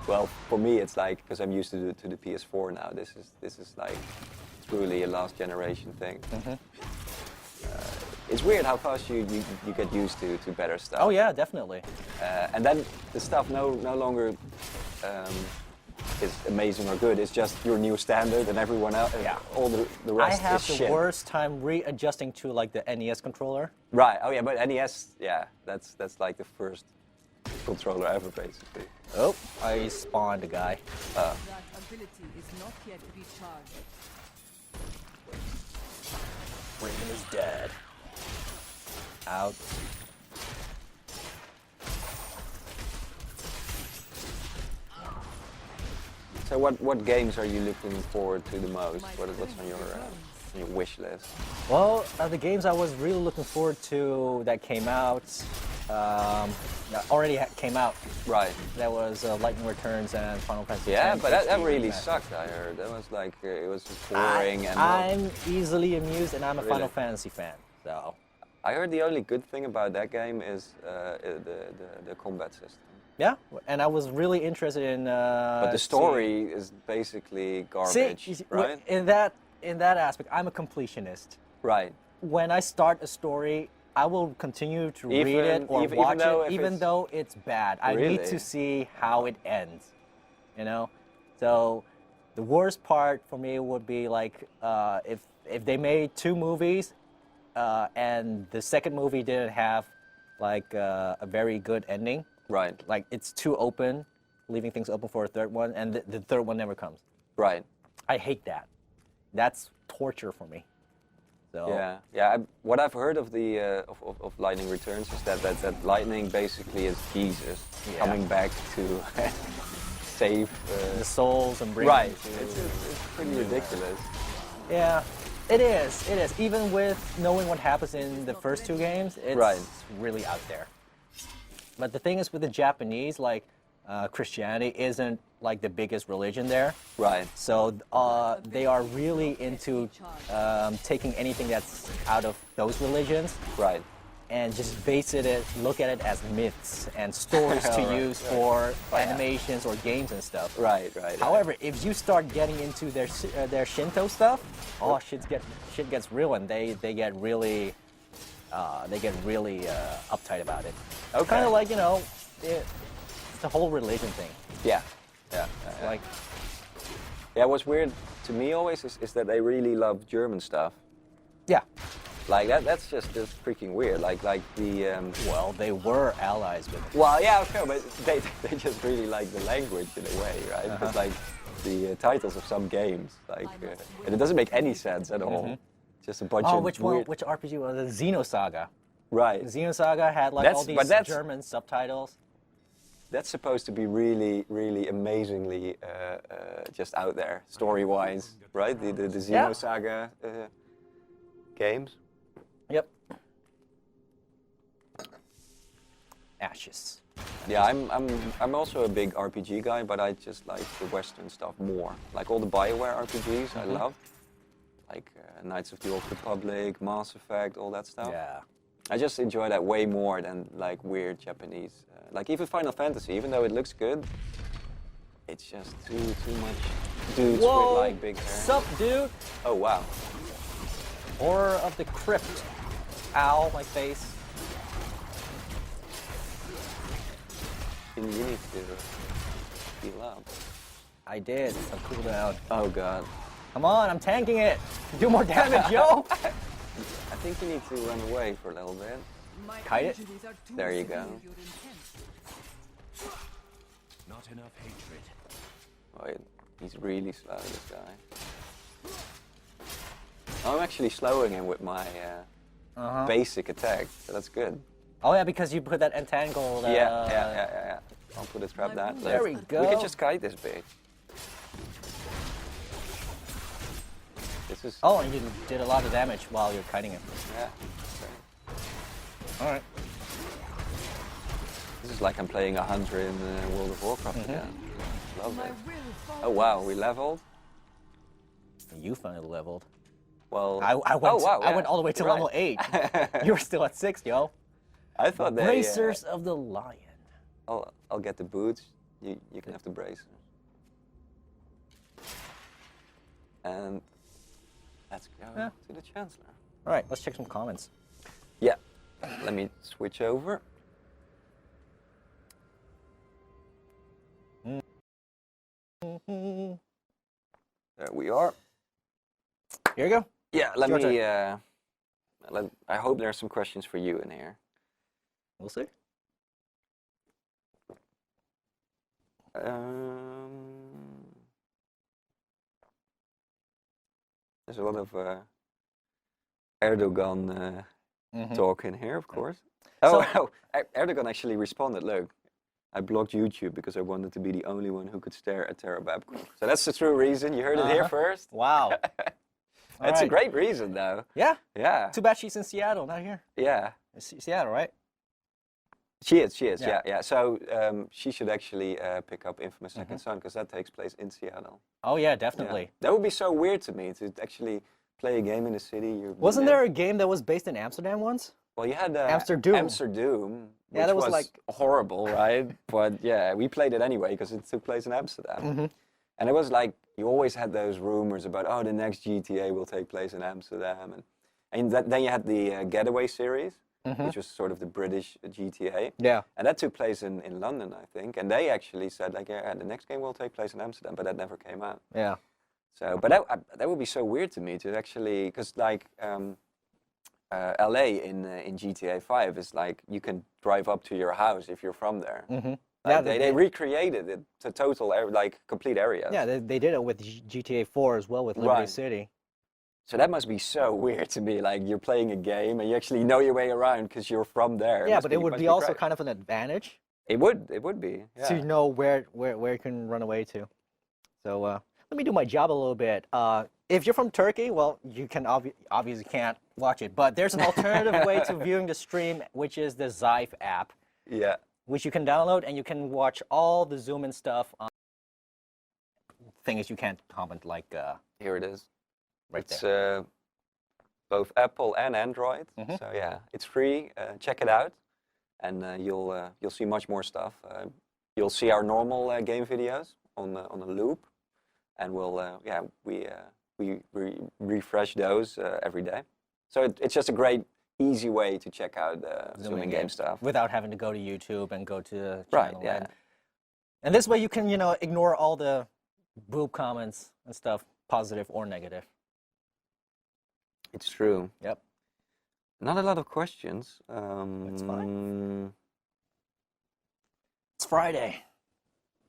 Well, for me, it's like because I'm used to the PS4 now. This is like truly a last generation thing. It's weird how fast you get used to better stuff. Oh yeah, definitely. And then the stuff no longer is amazing or good. It's just your new standard, and everyone else, Yeah. all the I rest have is the shit. worst time readjusting to like the NES controller. Right. Oh yeah, but NES, yeah, that's like the first controller ever, basically. Oh, I spawned a guy. That ability is not yet recharged. Raven is dead. Out. So what games are you looking forward to the most? What's on your wish list? Well, the games I was really looking forward to that came out, that already came out. Right. That was Lightning Returns and Final Fantasy Yeah, X but that HD really Remastered. sucked. I heard that was like it was just boring and. I'm easily amused, and I'm a Really? Final Fantasy fan. So I heard the only good thing about that game is the combat system. yeah, and I was really interested in. But the story is basically garbage, right? In that aspect, I'm a completionist. Right. When I start a story, I will continue to read it or even watch though it, if even it's- though it's bad. I need Really? to see how it ends. You know, so the worst part for me would be like if they made 2 movies, and the second movie didn't have like a very good ending. Right. Like it's too open, leaving things open for a third one, and the third one never comes. Right. I hate that. That's torture for me. So Yeah. What I've heard of the of Lightning Returns is that Lightning basically is Jesus Yeah. coming back to save. the souls and bring Right. them to. It's pretty ridiculous. Yeah, it is. It is. Even with knowing what happens in the first 2 games, it's Right. really out there. But the thing is with the Japanese, like Christianity isn't like the biggest religion there. Right. So they are really into taking anything that's out of those religions Right. and just look at it as myths and stories to Right, use right. for yeah. animations or games and stuff. Right. However, if you start getting into their Shinto stuff, shit gets real, and they get really uptight about it. Okay. Kind of like it's the whole religion thing. Yeah. Like Yeah, what's weird to me always is that they really love German stuff. yeah, Like that's just freaking weird. Like the. well, they were allies with it. Well, yeah, okay, but they just really like the language in a way, right? Because like the titles of some games, and it doesn't make any sense at all. Just a bunch Oh, of which weird. one? Which RPG was it? Xenosaga. Right. Xenosaga had like all But these German subtitles. That's supposed to be really, really amazingly just out there, story-wise, right? The Yeah. Xenosaga games. Yep. Ashes. Yeah, I'm also a big RPG guy, but I just like the Western stuff more. Like all the BioWare RPGs, I love. Like Knights of the Old Republic, Mass Effect, all that stuff. Yeah. I just enjoy that way more than like weird Japanese. Like even Final Fantasy, even though it looks good, it's just too much dudes Whoa! with like big hair. Sup, dude? Oh wow. Horror of the Crypt. Ow, my face. You need to heal up. I did. A cooldown. Oh god. Come on, I'm tanking it. Do more damage, yo. I think you need to run away for a little bit. My Kite it? injuries are too There you severe, go. your intent. Not enough hatred. Oh, he's really slow, this guy. I'm actually slowing him with my basic attack, so that's good. Oh yeah, because you put that entangled. Yeah. I'll put a trap down. There we go. We can just kite this bitch. This is. Oh, and you did a lot of damage while you're kiting it. Yeah. All right. This is like I'm playing a hunter in World of Warcraft again. Love My it. will Oh wow, we leveled. You finally leveled. Well, I went. wow, I yeah, went all the way to right. level 8. You were still at 6, yo. I thought they. Bracers of the Lion. I'll get the boots. You can have the bracers. And let's go to the Chancellor. All right, let's check some comments. Yeah. Let me switch over. There we are. Here you go. Yeah, let Your me. turn. I hope there are some questions for you in here. We'll see. There's a lot of Erdogan talk in here, of course. Erdogan actually responded, look, I blocked YouTube because I wanted to be the only one who could stare at Tara Babcock. So that's the true reason. You heard it here first. Wow. It's a right. great reason, though. Yeah. Yeah. Too bad she's in Seattle, not here. Yeah. Seattle, right? She is, Yeah. yeah. So she should actually pick up Infamous Second Son because that takes place in Seattle. Oh yeah, definitely. Yeah. That would be so weird to me to actually play a game in a city. Wasn't there a game that was based in Amsterdam once? Well, you had Amsterdam. Amsterdam, Yeah, which that was was like- horrible, right? But yeah, we played it anyway because it took place in Amsterdam. And it was like, you always had those rumors about, oh, the next GTA will take place in Amsterdam. And then you had the Getaway series, which was sort of the British GTA. Yeah. And that took place in London, I think. And they actually said, like, yeah, the next game will take place in Amsterdam, but that never came out. Yeah. So, but that would be so weird to me to actually, because like LA in GTA 5 is like, you can drive up to your house if you're from there. Yeah, They recreated it to total, complete areas. Yeah, they did it with GTA 4 as well with Liberty Right. City. So that must be so weird to me. Like, you're playing a game and you actually know your way around because you're from there. Yeah, but it would must be also great. kind of an advantage It would be. Yeah. to know where you can run away to. So let me do my job a little bit. If you're from Turkey, well, you can obviously can't watch it, but there's an alternative way to viewing the stream, which is the Zyfe app, Yeah. which you can download and you can watch all the Zoomin stuff. Thing is, you can't comment like Here it is. right It's there. both Apple and Android. So yeah, it's free. Check it out, and you'll see much more stuff. You'll see our normal game videos on a loop, and we refresh those every day. So it's just a great, easy way to check out Zoomin game stuff. without having to go to YouTube and go to the Right, channel. yeah. And this way you can, ignore all the boob comments and stuff, positive or negative. It's true. Yep. Not a lot of questions. That's fine. It's Friday.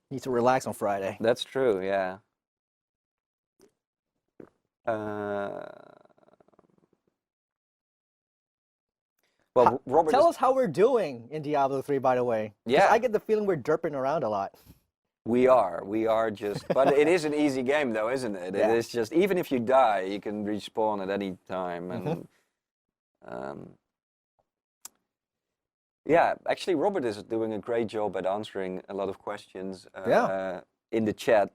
Need to relax on Friday. That's true, yeah. Well, Robert Tell is- us how we're doing in Diablo 3, by the way. 'Cause Yeah. I get the feeling we're derping around a lot. We are just, but it is an easy game though, isn't it? Yeah. It is just, even if you die, you can respawn at any time. And yeah, actually Robert is doing a great job at answering a lot of questions in the chat.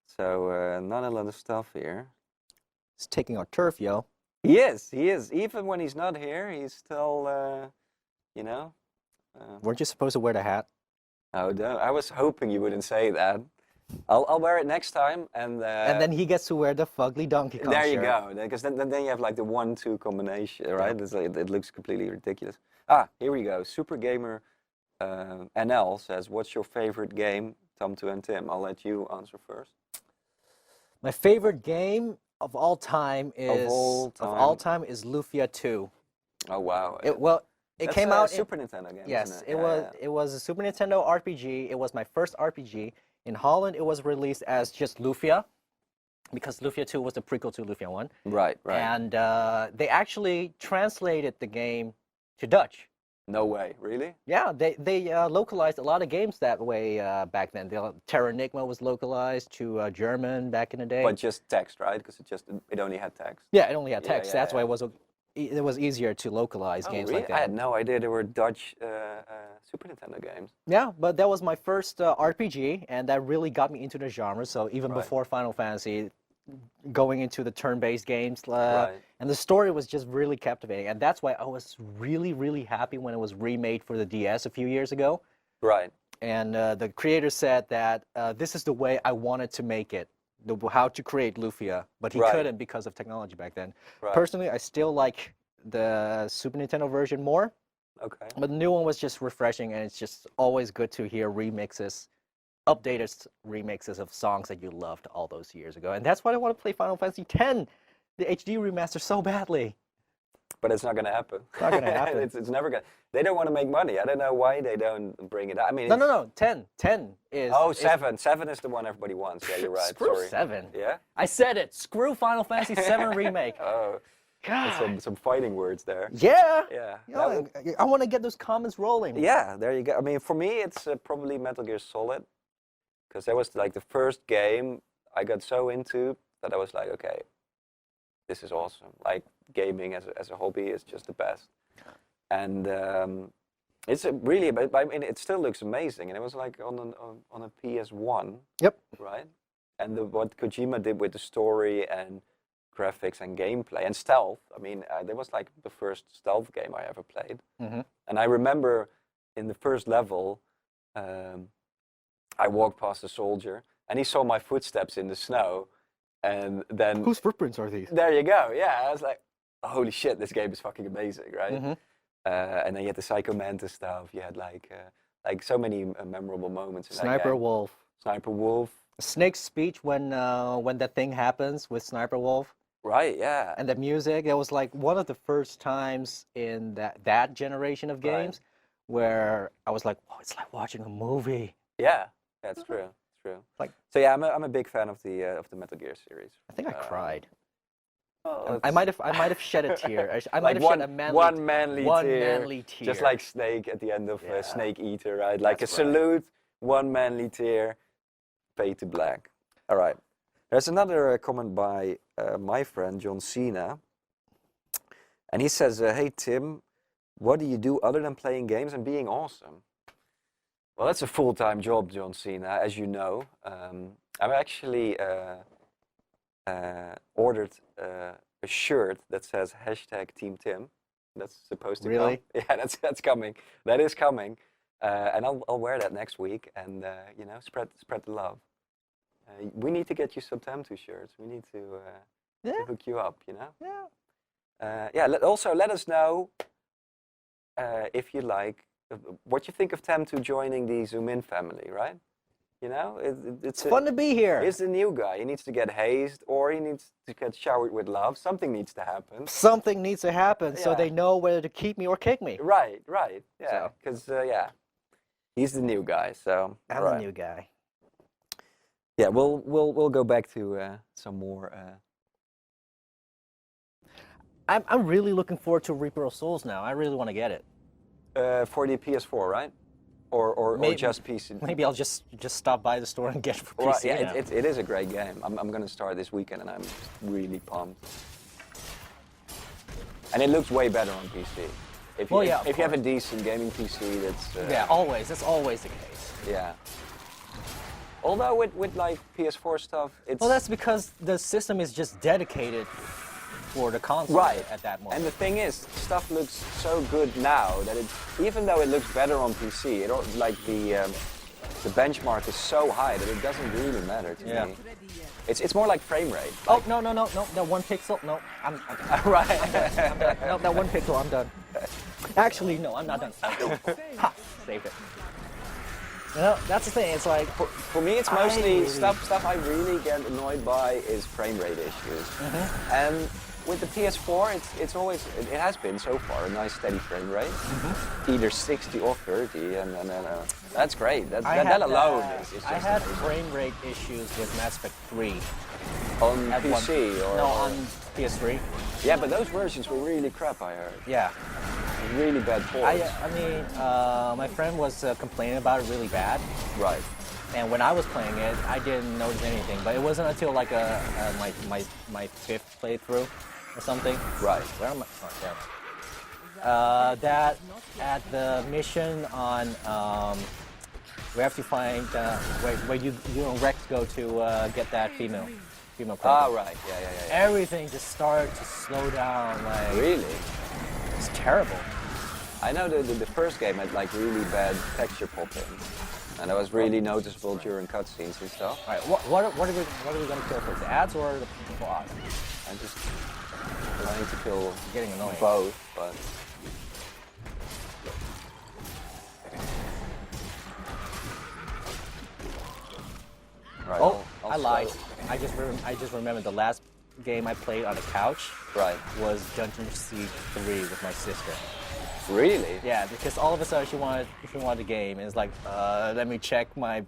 So not a lot of stuff here. It's taking our turf, yo. He is. Even when he's not here, he's still, Weren't you supposed to wear the hat? Oh, no, I was hoping you wouldn't say that. I'll wear it next time, and And then he gets to wear the fugly Donkey Kong there you shirt. go. Because then you have like the 1-2 combination, right? It's like, it looks completely ridiculous. Ah, here we go. Super Gamer NL says, "What's your favorite game, Tamtu and Tim?" I'll let you answer first. My favorite game of all time is Lufia 2. Oh wow! It That's came a out Super Nintendo game. Yes, isn't it was a Super Nintendo RPG. It was my first RPG. In Holland, it was released as just Lufia. because Lufia 2 was the prequel to Lufia 1. Right, right. And they actually translated the game to Dutch. No way, really? Yeah, they localized a lot of games that way back then. Terranigma was localized to German back in the day. But just text, right? Because it only had text. Yeah, it only had Yeah, text. yeah, That's why yeah. it was easier to localize Oh, games really? like I that. had no idea there were Dutch Super Nintendo games. Yeah, but that was my first RPG, and that really got me into the genre. So even Right. before Final Fantasy, going into the turn-based games, Right. and the story was just really captivating. And that's why I was really, really happy when it was remade for the DS a few years ago. Right. And the creator said that this is the way I wanted to make it, how to create Lufia, but he Right. couldn't because of technology back then. Right. Personally, I still like the Super Nintendo version more, Okay. but the new one was just refreshing, and it's just always good to hear remixes, updated remixes of songs that you loved all those years ago. And that's why I want to play Final Fantasy X, the HD remaster, so badly. But it's not going to happen. Not gonna happen. It's never going to. They don't want to make money. I don't know why they don't bring it out. I mean, No, it's- no, no, 10. 10 is... Oh, is- 7. 7 is the one everybody wants. Yeah, you're right. Screw Sorry. 7. Yeah? I said it. Screw Final Fantasy 7 Remake. Oh, God. some fighting words there. Yeah. Yeah. You know, I want to get those comments rolling. Yeah, there you go. I mean, for me, it's probably Metal Gear Solid. Because that was like the first game I got so into that I was like, okay, this is awesome. Like, gaming as a hobby is just the best. And it's really, but I mean, it still looks amazing. And it was like on a PS1, Yep. right? And what Kojima did with the story and graphics and gameplay and stealth. I mean, that was like the first stealth game I ever played. Mm-hmm. And I remember in the first level, I walked past a soldier and he saw my footsteps in the snow. And then Whose footprints are these? there you go. Yeah, I was like, holy shit, this game is fucking amazing, right? Mm-hmm. And then you had the Psycho Mantis stuff. You had like so many memorable moments in that Sniper game. Wolf. Sniper Wolf. Snake's speech when that thing happens with Sniper Wolf. Right, yeah. And the music, it was like one of the first times in that generation of Right. games where I was like, oh, it's like watching a movie. Yeah, that's true. It's true. Like- so yeah, I'm a big fan of the Metal Gear series. I think I cried. Oh, I might have shed a tear. I might like have shed a manly one manly tear, manly tear. just like Snake at the end of Yeah. Snake Eater, right? Like That's a right. salute, one manly tear, fade to black. All right. There's another comment by my friend John Cena, and he says, "Hey Tim, what do you do other than playing games and being awesome?" Well, that's a full-time job, John Cena, as you know. I've actually ordered a shirt that says #Team Tim. That's supposed to Really? come. Yeah, that's coming. That is coming, and I'll wear that next week, and you know, spread the love. We need to get you some Tamtu shirts. We need to Yeah. hook you up. You know. Yeah. Yeah. Also, let us know if you like what you think of Tamtu joining the Zoomin family. Right? You know, It's fun to be here. He's the new guy. He needs to get hazed, or he needs to get showered with love. Something needs to happen. Something needs to happen so Yeah. they know whether to keep me or kick me. Right. Yeah. So. Because yeah, he's the new guy. So I'm right. the new guy. Yeah, we'll go back to some more. I'm really looking forward to Reaper of Souls now. I really want to get it. For the PS4, right? Or Maybe- just PC. Maybe I'll just stop by the store and get it for PC. Right, yeah, now. it is a great game. I'm going to start this weekend, and I'm really pumped. And it looks way better on PC. If you, Well, yeah, of if you have a course. decent gaming PC, that's Yeah, always. That's always the case. yeah. Although with like PS4 stuff, it's Well, that's because the system is just dedicated for the console right at that moment. And the thing is, stuff looks so good now that even though it looks better on PC, like the benchmark is so high that it doesn't really matter to Yeah. me. It's more like frame rate. Oh, no, that one pixel, no, I'm Right. I'm done. No, that one pixel, I'm done. Actually, no, I'm not done. Ha, saved it. You know, that's the thing, it's like, For me, it's mostly really- stuff I really get annoyed by is frame rate issues. And with the PS4, it has been so far a nice steady frame rate, either 60 or 30, and that's great. That alone is just I had amazing. frame rate issues with Mass Effect 3. On At one- PC or? No, on PS3. Yeah, but those versions were really crap, I heard. Yeah. Really bad ports. I mean, my friend was complaining about it really bad, Right. and when I was playing it, I didn't notice anything. But it wasn't until like my fifth playthrough or something. Right. Where am I? Oh, yeah. That at the mission on, we have to find where you and Rex go to get that female Ah, player. right. Yeah. Everything just started to slow down. Like Really? it's terrible. I know the first game had like really bad texture popping, and that was really noticeable during cutscenes and stuff. All right, what are we gonna kill first? The ads or the boss? I'm just trying to kill Getting annoying. both, but right. Oh, I'll I lied. slow- I just remembered the last game I played on a couch Right. was Dungeon Siege 3 with my sister. Really? Yeah, because all of a sudden she wanted the game, and it's like, let me check my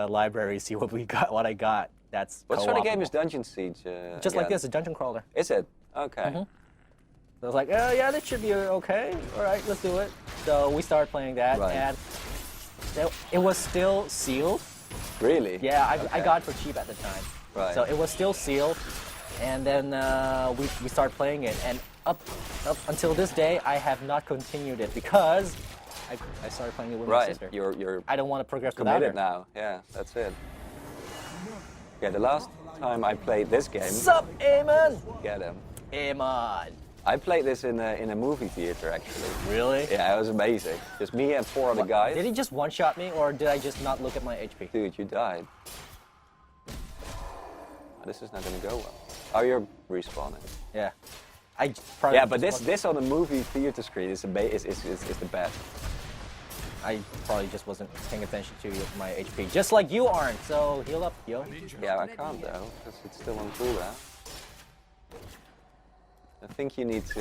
library, see what I got. That's What sort of game is co-opable. Dungeon Siege? Just like again? this, a dungeon crawler. Is it? Okay. So I was like, yeah, that should be okay. All right, let's do it. So we started playing that, Right. and it was still sealed. Really? Yeah, I Okay. got it for cheap at the time. Right. So it was still sealed, and then we started playing it, and up until this day, I have not continued it because I started playing it with my Right. sister. You're I don't want to progress without her. committed now. Yeah, that's it. Yeah, the last time I played this game, Sup, Eamon? get him. Eamon. I played this in a movie theater actually. Really? Yeah, it was amazing. Just me and 4 other guys. Did he just one-shot me, or did I just not look at my HP? Dude, you died. Oh, this is not gonna go well. Oh, you're respawning. Yeah. I probably Yeah, but just this on a movie theater screen is the best. I probably just wasn't paying attention to my HP, just like you aren't. So heal up, yo. Yeah, I can't though, because it's still on cooldown. I think you need to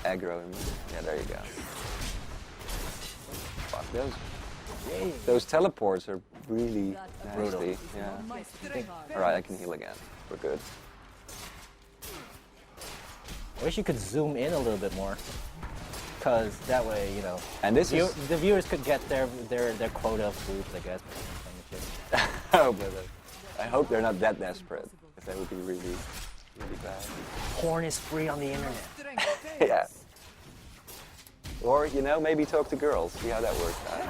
aggro him. Yeah, there you go. Fuck those teleports are really nasty. Yeah. All right, I can heal again. We're good. I wish you could zoom in a little bit more, because that way, you know, And this is the viewers could get their quota of boobs, I guess. oh, but I hope they're not that desperate, because that would be really bad. Porn is free on the internet. Yeah. Or maybe talk to girls. See how that works out.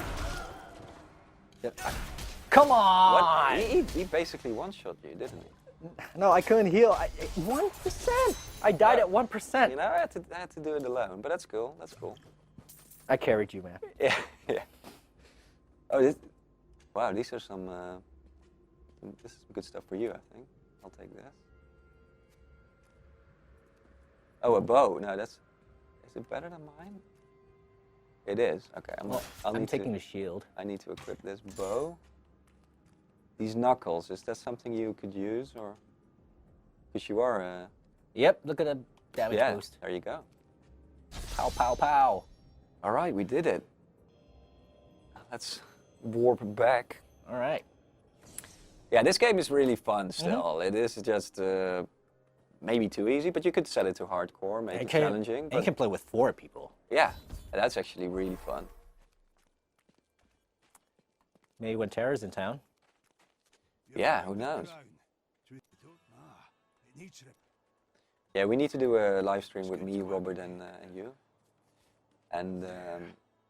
Come What? on! He basically one-shot you, didn't he? No, I couldn't heal. 1%. I died at 1%. I had to do it alone, but that's cool. That's cool. I carried you, man. Yeah, yeah. Oh, wow, these are some. This is some good stuff for you, I think. I'll take this. Oh, a bow. No, is it better than mine? It is. Okay, I'm taking the shield. I need to equip this bow. These knuckles, is that something you could use, or? Because you are. Yep, look at the damage Yeah, boost. there you go. Pow, pow, pow. All right, we did it. Let's warp back. All right. Yeah, this game is really fun still. It is just maybe too easy, but you could set it to hardcore, make it challenging. And But you can play with 4 people. yeah, that's actually really fun. Maybe when Tara's in town. Yeah, who knows? It needs it. Yeah, we need to do a live stream with me, Robert, and you. And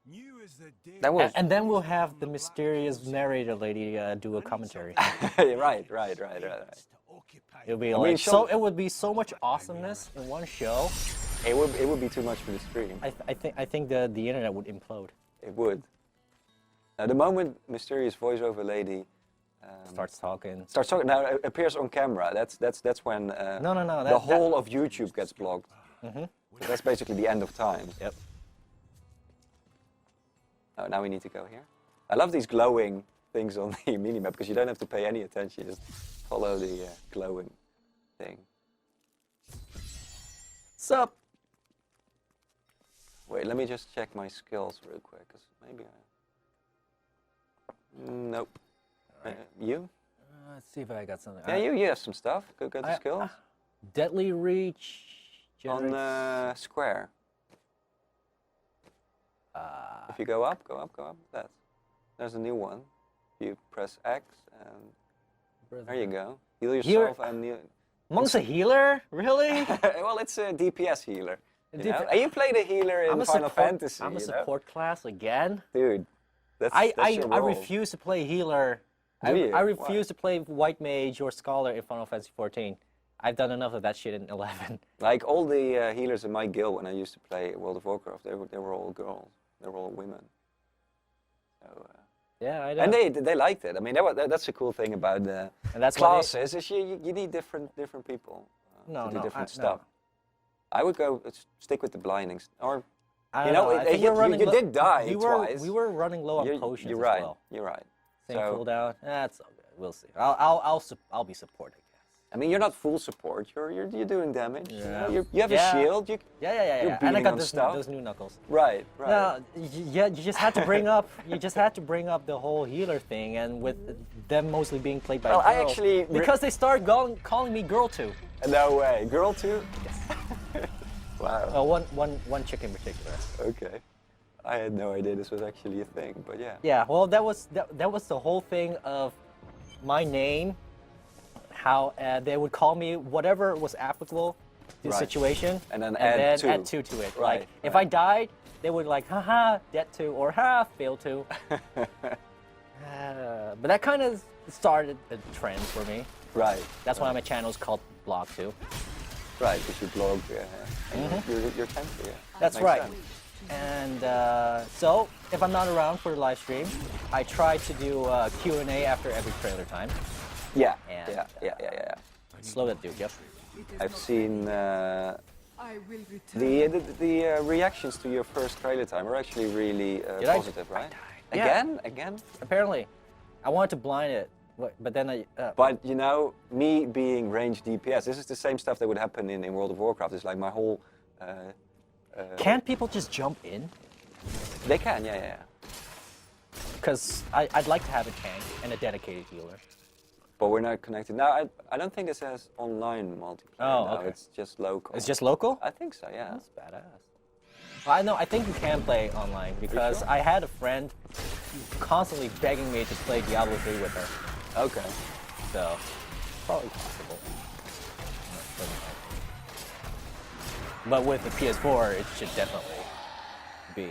New as the day. that was And then we'll have the mysterious narrator lady do a commentary. right. to occupy. It'll be mean, like Sean- it would be so much awesomeness in one show. It would be too much for the stream. I think the internet would implode. It would. Now, the moment mysterious voiceover lady Starts talking. starts talking, now it appears on camera. That's when No. the whole of YouTube gets blocked. Mm-hmm. So that's basically the end of time. Yep. Oh, now we need to go here. I love these glowing things on the minimap because you don't have to pay any attention. You just follow the glowing thing. Sup? Wait, let me just check my skills real quick, because maybe I... Nope. You? Let's see if I got something. Yeah, you have some stuff. Go get the skills. Deadly Reach. On square. If you go up. There's a new one. You press X and there you go. Heal yourself and you... Monk's a healer? Really? Well, it's a DPS healer. You know? And you play the healer in Final Fantasy. I'm a support class again. Dude, that's your I role. refuse to play healer. Do you? I refuse to play White Mage or Scholar in Final Fantasy 14. I've done enough of that shit in 11. Like all the healers in my guild when I used to play World of Warcraft, they were all girls. They were all women. So, yeah, I know. and they liked it. I mean, that's the cool thing about the classes is you need different people to do different stuff. I would go stick with the blindings, or I did die twice. We were running low on potions You're right. as well. You're right. Same cooldown. That's all good. We'll see. I'll be supporting. I mean, you're not full support. You're doing damage. Yeah. You have a shield. You're And I got stuff. those new knuckles. Right. No, you just had to bring up. You just had to bring up the whole healer thing, and with them mostly being played by girls. Because they started calling me Girl 2. No way, Girl 2. Yes. Wow. One chick in particular. Okay. I had no idea this was actually a thing, but yeah. Yeah. Well, that was the whole thing of my name. How they would call me whatever was applicable to the situation, and then add two. 2 to it. Right, Like if I died, they would like haha dead 2 or fail 2. But that kind of started a trend for me. Right. That's why my channel is called Blog 2. Right, because you blog. You're temporary. Yeah. That's Makes right. sense. And so if I'm not around for the live stream, I try to do Q&A after every trailer time. Yeah. And, Yeah. Slow that dude. Yep. I've seen I will return. the reactions to your first trailer time are actually really positive, right? Yeah. Again. Apparently, I wanted to blind it, but then I. But you know, me being range DPS, this is the same stuff that would happen in World of Warcraft. It's like my whole. Can't people just jump in? They can, yeah. Because I'd like to have a tank and a dedicated healer. But we're not connected. Now, I don't think it says online multiplayer. Oh, no, okay. It's just local. It's just local? I think so, yeah. That's badass. I know. I think you can play online because sure? I had a friend constantly begging me to play Diablo 3 with her. Okay. So, probably possible. But with the PS4, it should definitely be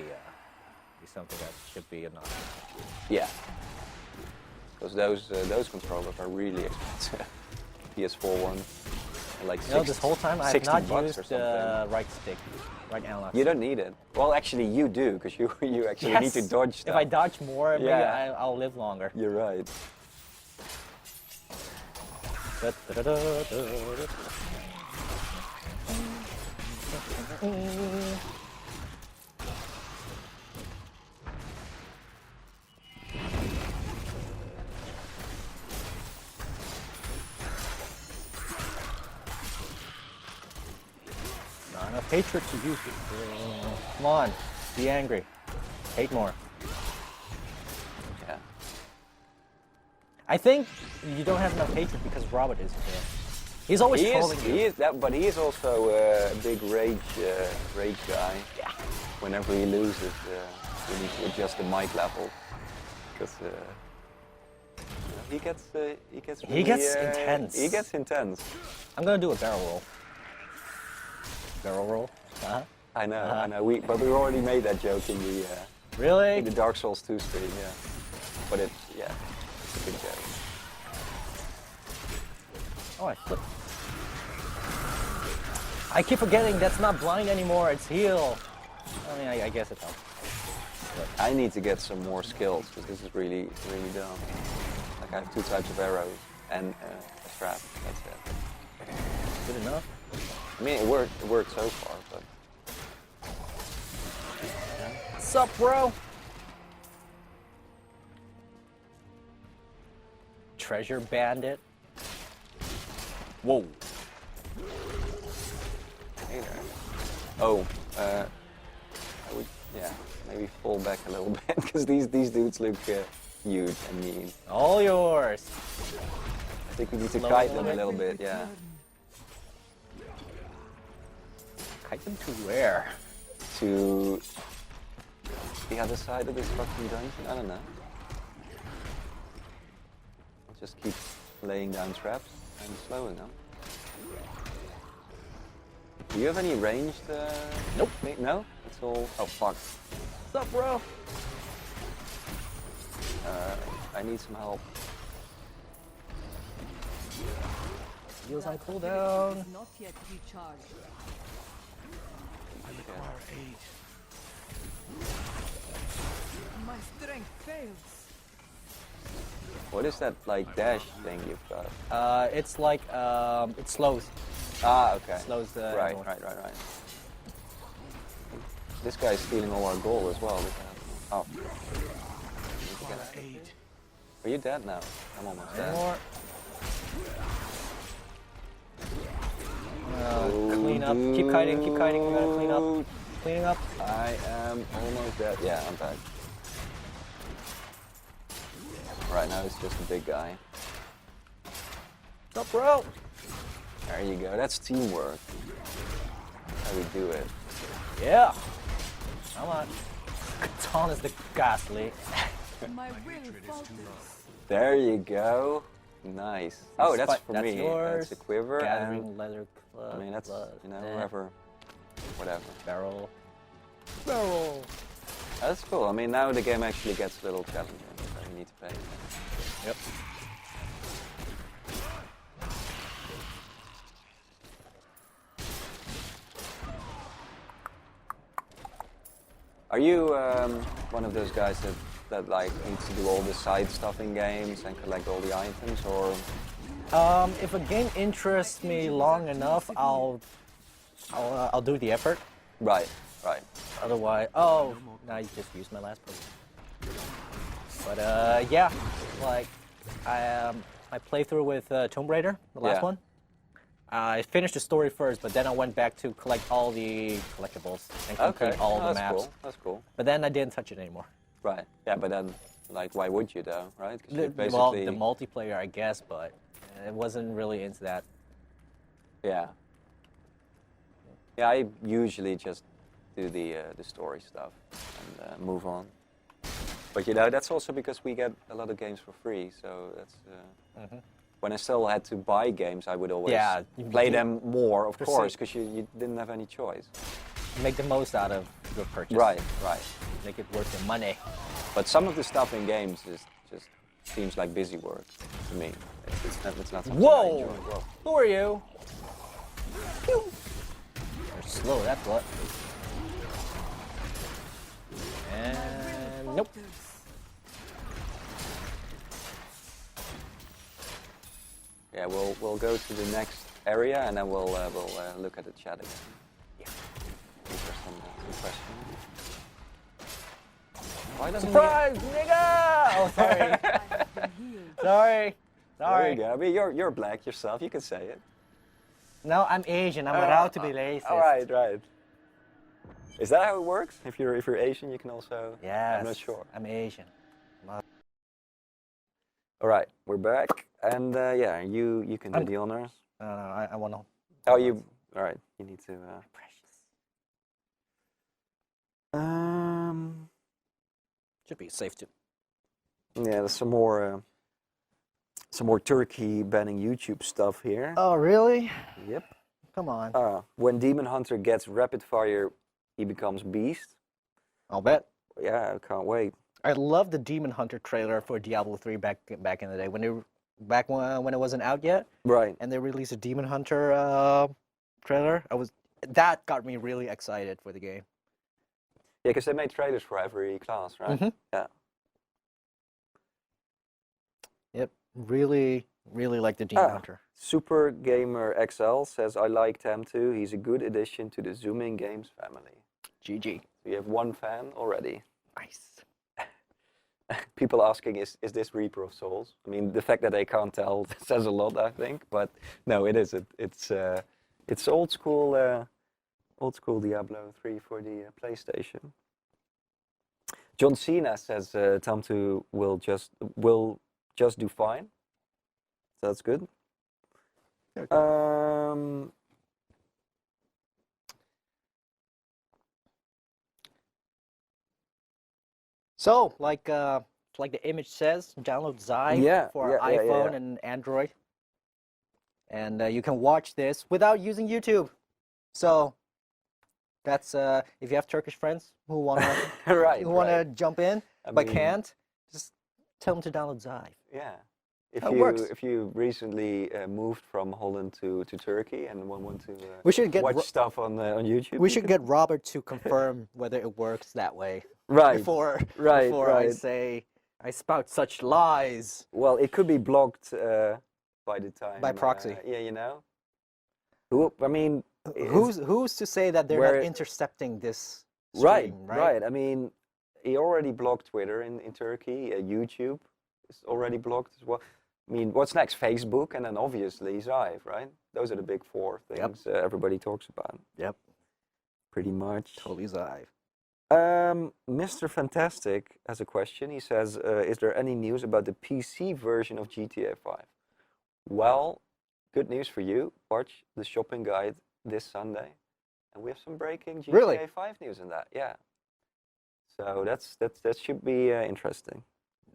something that should be an option. Yeah. Because those controllers are really expensive. PS4 one, like this whole time I have not $60 used the right stick, right analog. You don't need it. Well, actually, you do, because you actually need to dodge stuff. If I dodge more, maybe Yeah. I'll live longer. You're right. Not enough hatred to use it. Come on, be angry. Hate more. Yeah. I think you don't have enough hatred because Robert isn't here. He's always trolling you. But he is also a big rage guy. Yeah. Whenever he loses, we need to adjust the mic level, because he gets really, intense. He gets intense. I'm gonna do a barrel roll. Barrel roll? I know. But we already made that joke in the Really? in the Dark Souls 2 stream, yeah. But it's a good joke. Oh, I flipped. I keep forgetting that's not blind anymore, it's heal. I mean, I guess it helps. But I need to get some more skills, because this is really, really dumb. Like, I have 2 types of arrows and a strap, that's it. good enough. I mean, it worked so far, but... What's up, bro? Treasure bandit. Whoa. Hey there. Oh, I would, maybe fall back a little bit, because these dudes look huge and mean. All yours. think we need to Slow kite it them a a little bit, yeah. Return. Kite them to where? To the other side of this fucking dungeon? I don't know. I'll just keep laying down traps and slowing them. Do you have any ranged? Nope. No? It's all. Oh fuck. What's up, bro? I need some help. Heals on That cooldown. ability is not yet recharged. I require aid. My strength fails. What is that like dash thing you've got? It's like it slows. Ah, okay. Slows the Right. animal. This guy's stealing all our gold as well. Oh. Require aid. Are you dead now? I'm almost One dead. more. Clean up. Keep kiting. Keep kiting. We gotta clean up. Cleaning up. I am almost dead. Yeah, I'm back. Right now it's just a big guy. What's up, bro? There you go. That's teamwork. How we do it. Yeah. Come on. Katana's the ghastly. My will falters. There you go. Nice. Oh, that's for That's me. yours. That's a quiver. Gathering And, leather club. I mean, that's, you know, eh, whoever. Whatever. Barrel. Barrel. That's cool. I mean, now the game actually gets a little challenging. So you need to pay. Yep. Are you one of those guys that like needs to do all the side stuff in games and collect all the items, or? If a game interests me long enough, I'll do the effort. Right. Right. Otherwise, oh, now you just used my last potion. But yeah, like I playthrough with Tomb Raider, the last Yeah. one. I finished the story first, but then I went back to collect all the collectibles and complete Okay. all Oh, the that's maps. cool. That's cool. But then I didn't touch it anymore. Right. Yeah, but then, like, why would you though? Right? 'Cause you Well, basically. the multiplayer, I guess, but it wasn't really into that. Yeah. Yeah, I usually just do the story stuff and move on. But you know, that's also because we get a lot of games for free, so that's. When I still had to buy games, I would always Yeah, play them more, of For course, sake. because you didn't have any choice. Make the most out of your purchase. Right, right. Make it worth your money. But some of the stuff in games is just seems like busy work to me. It's not something I Whoa! enjoy. Whoa! Who are you? Pew! You're slow, that's what. And nope. Falters. Yeah, we'll go to the next area and then we'll look at the chat again. Yeah. These are some questions. Why doesn't Surprise, nigga! Oh, sorry. I have been healed. Sorry. There Sorry. you go. I mean, you're black yourself. You can say it. No, I'm Asian. I'm allowed to be racist. All right, right. Is that how it works? If you're Asian, you can also. Yes. I'm not sure. I'm Asian. All right, we're back, and yeah, you can do I'm- the honors. No, I want to. Oh, you. All right, you need to. Precious. Should be safe too. Yeah, there's some more Turkey banning YouTube stuff here. Oh, really? Yep. Come on. When Demon Hunter gets rapid fire, he becomes Beast. I'll bet. Yeah, I can't wait. I love the Demon Hunter trailer for Diablo 3 back in the day when when it wasn't out yet, Right. and they released a Demon Hunter trailer. That got me really excited for the game. Yeah, because they made trailers for every class, right? Mhm. Yeah. Yep. Really like the Demon Hunter. Super Gamer XL says, I like Tamtu. He's a good addition to the Zoomin Games family. GG. We have one fan already. Nice. People asking, is this Reaper of Souls? I mean, the fact that they can't tell says a lot, I think. But no, it isn't. It's old school Diablo 3 for the PlayStation. John Cena says Tamtu will just do fine. So that's good. Very cool. So, like the image says, download Zyme Yeah, for yeah, yeah, iPhone yeah. and Android, and you can watch this without using YouTube. So, that's if you have Turkish friends who wanna Right, who wanna right. jump in I but mean- can't, just tell them to download Zyme. Yeah. If How it you works. if you recently moved from Holland to Turkey and want to We should get watch stuff on YouTube, we you should can- get Robert to confirm whether it works that way right. before right, before I right. say I spout such lies. Well, it could be blocked by the time. By proxy. Yeah, you know. Who? I mean, Who's to say that they're where- not intercepting this right, stream, right. I mean, he already blocked Twitter in Turkey. YouTube is already blocked as well. I mean, what's next? Facebook, and then obviously Zyve, right? Those are the big four things everybody talks about. Yep. Pretty much. Totally Zyve. Mr. Fantastic has a question. He says, is there any news about the PC version of GTA 5? Well, good news for you. Watch the shopping guide this Sunday. And we have some breaking GTA Really? 5 news in that, yeah. So that should be interesting.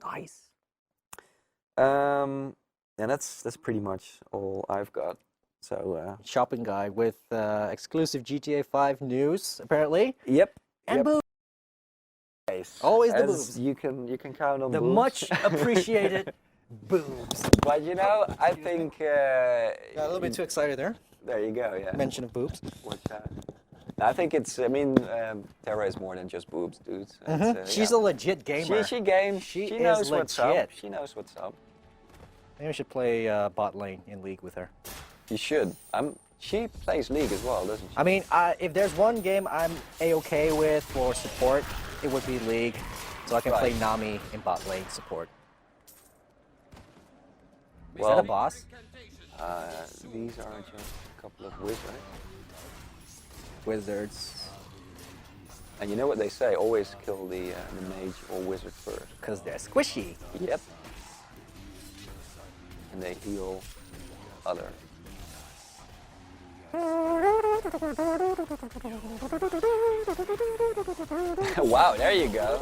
Nice. And that's pretty much all I've got. So, Shopping guide with exclusive GTA 5 news, apparently. yep. And yep. boobs. Always the boobs. You can count on The boobs. much appreciated boobs. But you know, I think Got a little bit too excited there. there you go. Yeah. Mention of boobs. What's that? I think it's. I mean, Tara is more than just boobs, dudes. She's a legit gamer. She games. She She is knows what's up. legit. She knows what's up. Maybe we should play bot lane in League with her. You should. She plays League as well, doesn't she? I mean, if there's one game I'm a-okay with for support, it would be League. So I can play Right. Nami in bot lane support. Is Well, that a boss? These are just a couple of wizards. Wizards. And you know what they say? Always kill the mage or wizard first. Because they're squishy. Yep. And they heal others. Wow, there you go.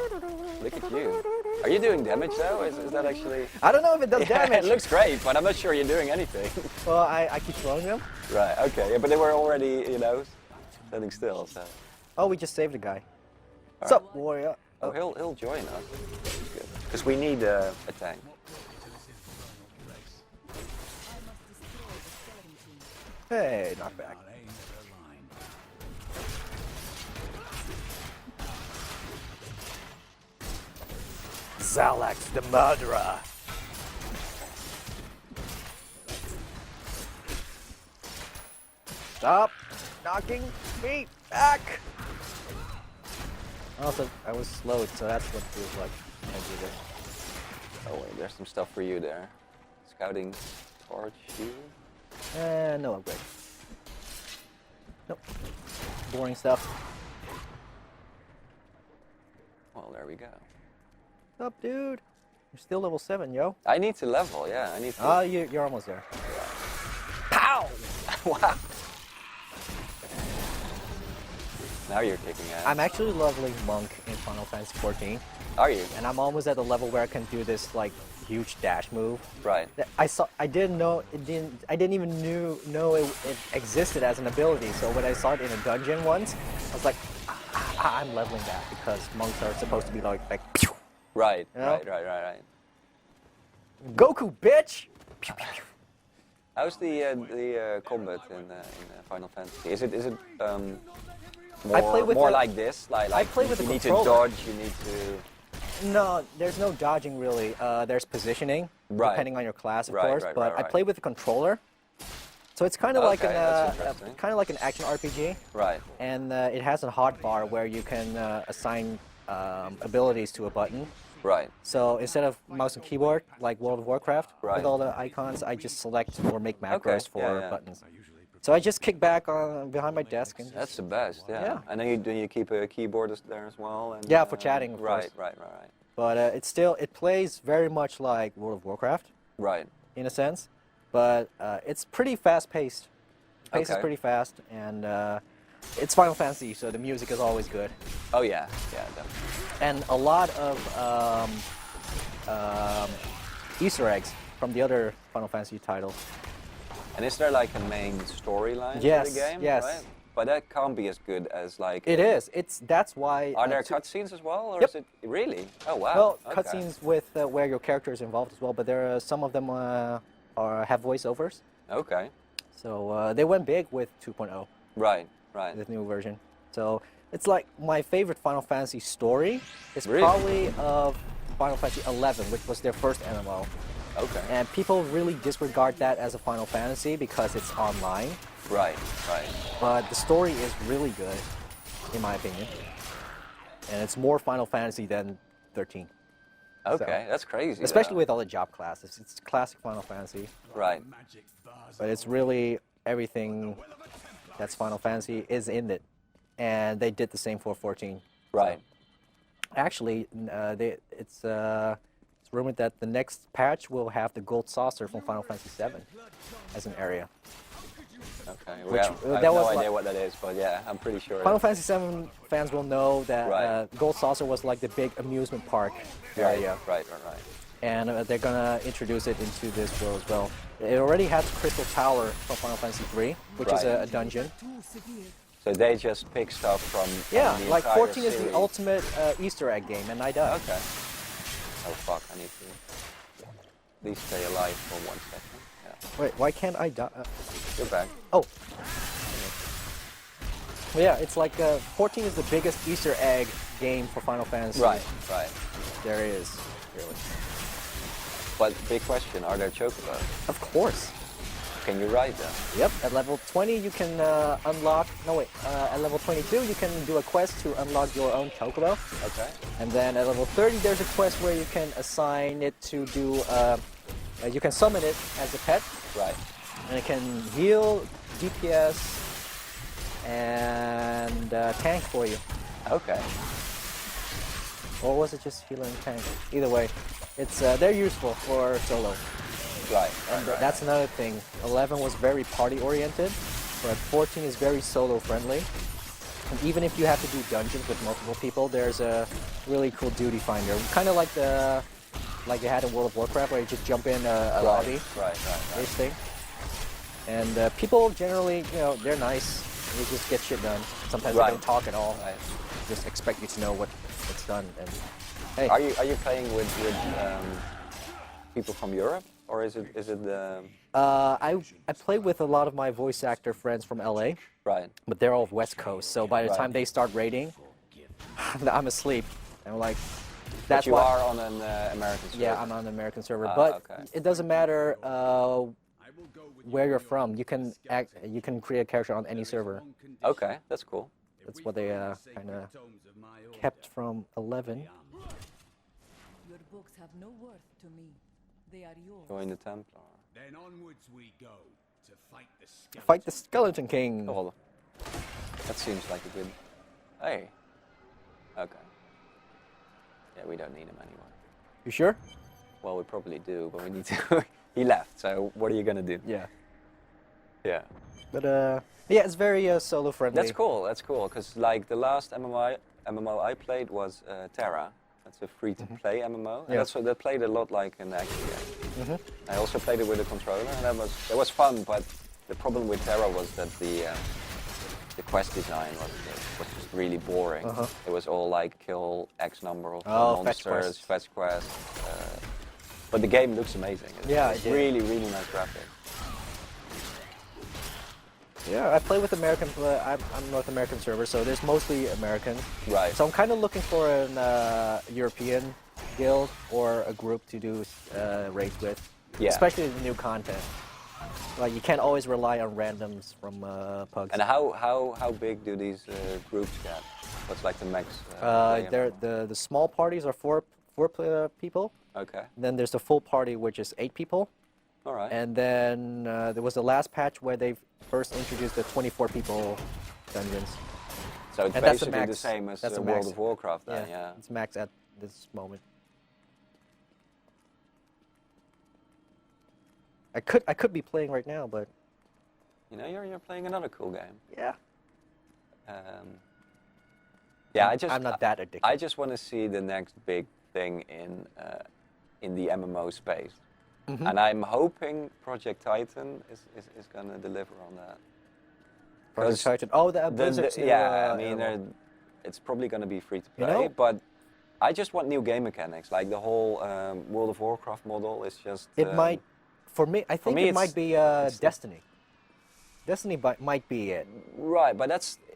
Look at you. Are you doing damage though? Is that actually... I don't know if it does Yeah, damage. it looks great, but I'm not sure you're doing anything. Well, I keep throwing them. Right, okay. Yeah, but they were already, you know, standing still, so... Oh, we just saved a guy. What's up, warrior? Oh, he'll join us. Because we need a tank. Hey, not back. Zalax the murderer. Stop knocking me back. Also, I was slowed, so that's what it feels like when I do this. Oh wait, there's some stuff for you there. Scouting torch shield. No upgrade. Nope. Boring stuff. Well, there we go. What's up, dude? You're still level 7, yo. I need to level, yeah. I need to. Oh, you're almost there. Pow! Wow. Now you're kicking ass. I'm actually leveling Monk in Final Fantasy 14, Are you? and I'm almost at the level where I can do this like huge dash move. Right. I didn't know I didn't even know it existed as an ability. So when I saw it in a dungeon once, I was like, I'm leveling that because monks are supposed to be like pew! Right. You know? Right. Goku, bitch! Pew, pew, pew. How's the combat in Final Fantasy? Is it more, I play with more the- like this? Like I play with you the need to controller. dodge. You need to. No, there's no dodging really. There's positioning, Right. depending on your class, of Right, course. right, but right, I play with the controller, so it's kind of like Okay, that's interesting. kind of like an action RPG, Right. and it has a hotbar where you can assign abilities to a button. Right. So instead of mouse and keyboard, like World of Warcraft, Right. with all the icons, I just select or make macros Okay, for yeah. buttons. So I just kick back on behind my desk and That's the best. Yeah. Yeah. And then you keep a keyboard there as well. And, Yeah, for chatting, of right, course. right. but it plays very much like World of Warcraft Right. in a sense. but it's pretty fast-paced. Pace is Okay. pretty fast, and it's Final Fantasy, so the music is always good. Oh yeah, definitely. And a lot of Easter eggs from the other Final Fantasy titles. And is there like a main storyline for Yes, the game? yes. Right? But that can't be as good as like. It is. That's why. Are there cutscenes as well, or Yep. is it really? Oh wow. Well, okay. cutscenes with where your character is involved as well, but there are some of them have voiceovers. Okay. So they went big with 2.0, Right. this new version. So it's like my favorite Final Fantasy story is Really? probably of Final Fantasy 11, which was their first MMO. Okay. And people really disregard that as a Final Fantasy because it's online. Right. But the story is really good, in my opinion. And it's more Final Fantasy than 13. Okay, that's crazy. Especially though. with all the job classes. It's classic Final Fantasy. Right. Magic vase. But it's really everything that's Final Fantasy is in it. And they did the same for 14. Right. Actually, it's rumored that the next patch will have the gold saucer from Final Fantasy 7 as an area. Okay. Which, Well, I have that no was idea like- what that is, but yeah, I'm pretty sure. Final Fantasy 7 fans will know that Right. Gold Saucer was like the big amusement park Right. area. Right. And they're gonna introduce it into this world as well. It already has Crystal Tower from Final Fantasy 3, which is Right. a dungeon. Too severe. So they just pick stuff from Yeah, the like entire 14 is series. the ultimate Easter egg game, and I done. Okay. Oh fuck! I need to at least stay alive for 1 second. Yeah. Wait, why can't I die? You're back. Oh. Well, yeah, it's like 14 is the biggest Easter egg game for Final Fantasy. Right. There is, really. But big question: are there chocobos? Of course. Can you ride them? Yep, at level 20 you can unlock, at level 22 you can do a quest to unlock your own chocobo. Okay. And then at level 30 there's a quest where you can assign it to do, you can summon it as a pet. Right. And it can heal, DPS, and tank for you. Okay. Or was it just heal and tank? Either way, it's they're useful for solo. Right. And that's another thing. 11 was very party-oriented, but 14 is very solo-friendly. And even if you have to do dungeons with multiple people, there's a really cool duty finder. Kind of like you had in World of Warcraft, where you just jump in a lobby, Right. this thing. And people generally, they're nice. They just get shit done. Sometimes Right. they don't talk at all. Right. Just expect you to know what's done. And hey, Are you playing with people from Europe, or is it the I play with a lot of my voice actor friends from LA. right? But they're all West Coast, so by the Right. time they start raiding, I'm asleep. And like, But that's you why. are on an American server. Yeah, I'm on an American server, Ah, but okay. it doesn't matter where you're from. You can create a character on any server. Okay, that's cool. That's what they kind of kept from 11. Your books have no worth to me. They are yours. Join the Templar. Then onwards we go to fight the skeleton. Fight the Skeleton King. Oh, hold on. That seems like a good. Hey. Okay. Yeah, we don't need him anymore. You sure? Well, we probably do, but we need to. He left, so what are you gonna do? Yeah. Yeah. But yeah, it's very solo friendly. That's cool. That's cool. Cause like the last MMO I played was Terra. That's a free-to-play MMO. And Yeah. that played a lot like an action game. I also played it with a controller, and that was fun. But the problem with Terra was that the quest design was just really boring. It was all like kill X number of fetch monsters, quests. fetch quests. But the game looks amazing. Yeah, it's it did. really, really nice graphics. Yeah, I play with American. I'm North American server, so there's mostly Americans. Right. So I'm kind of looking for an European guild or a group to do raids with. Yeah. Especially the new content. Like you can't always rely on randoms from pugs. And how big do these groups get? What's like the max? player number? The small parties are four people. Okay. Then there's the full party, which is 8 people. All right. And then there was the last patch where they first introduced the 24 people dungeons. So it's and that's the basically the max. same as That's the World max. of Warcraft then, yeah. It's max at this moment. I could be playing right now, but You know, you're playing another cool game. yeah. Yeah, I'm not that addicted. I just want to see the next big thing in the MMO space, and I'm hoping Project Titan is going to deliver on that. Project 'Cause Titan. Oh, the Blizzard's new, yeah, I mean, MMO. it's probably going to be free to You play, know- but I just want new game mechanics. Like the whole World of Warcraft model is just. It might, for me, I think me it might be Destiny. Destiny might be it. Right, but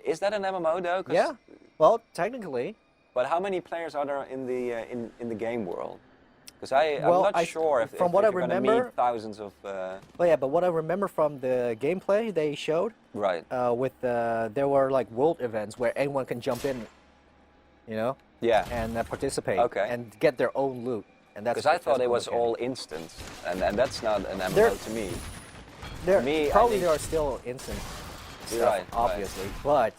is that an MMO though? 'Cause- Yeah. Well, technically. But how many players are there in the game world? Because I'm Well, not sure if from what if I you're gonna remember- meet thousands of. Well, yeah, but what I remember from the gameplay they showed, Right. there were like world events where anyone can jump in, you know, Yeah. and participate Okay. and get their own loot. And that's Because I thought that's it was okay. all instant, and that's not an MMO There- to me. There, me, I probably think- there are still instant stuff, Right, right. obviously, but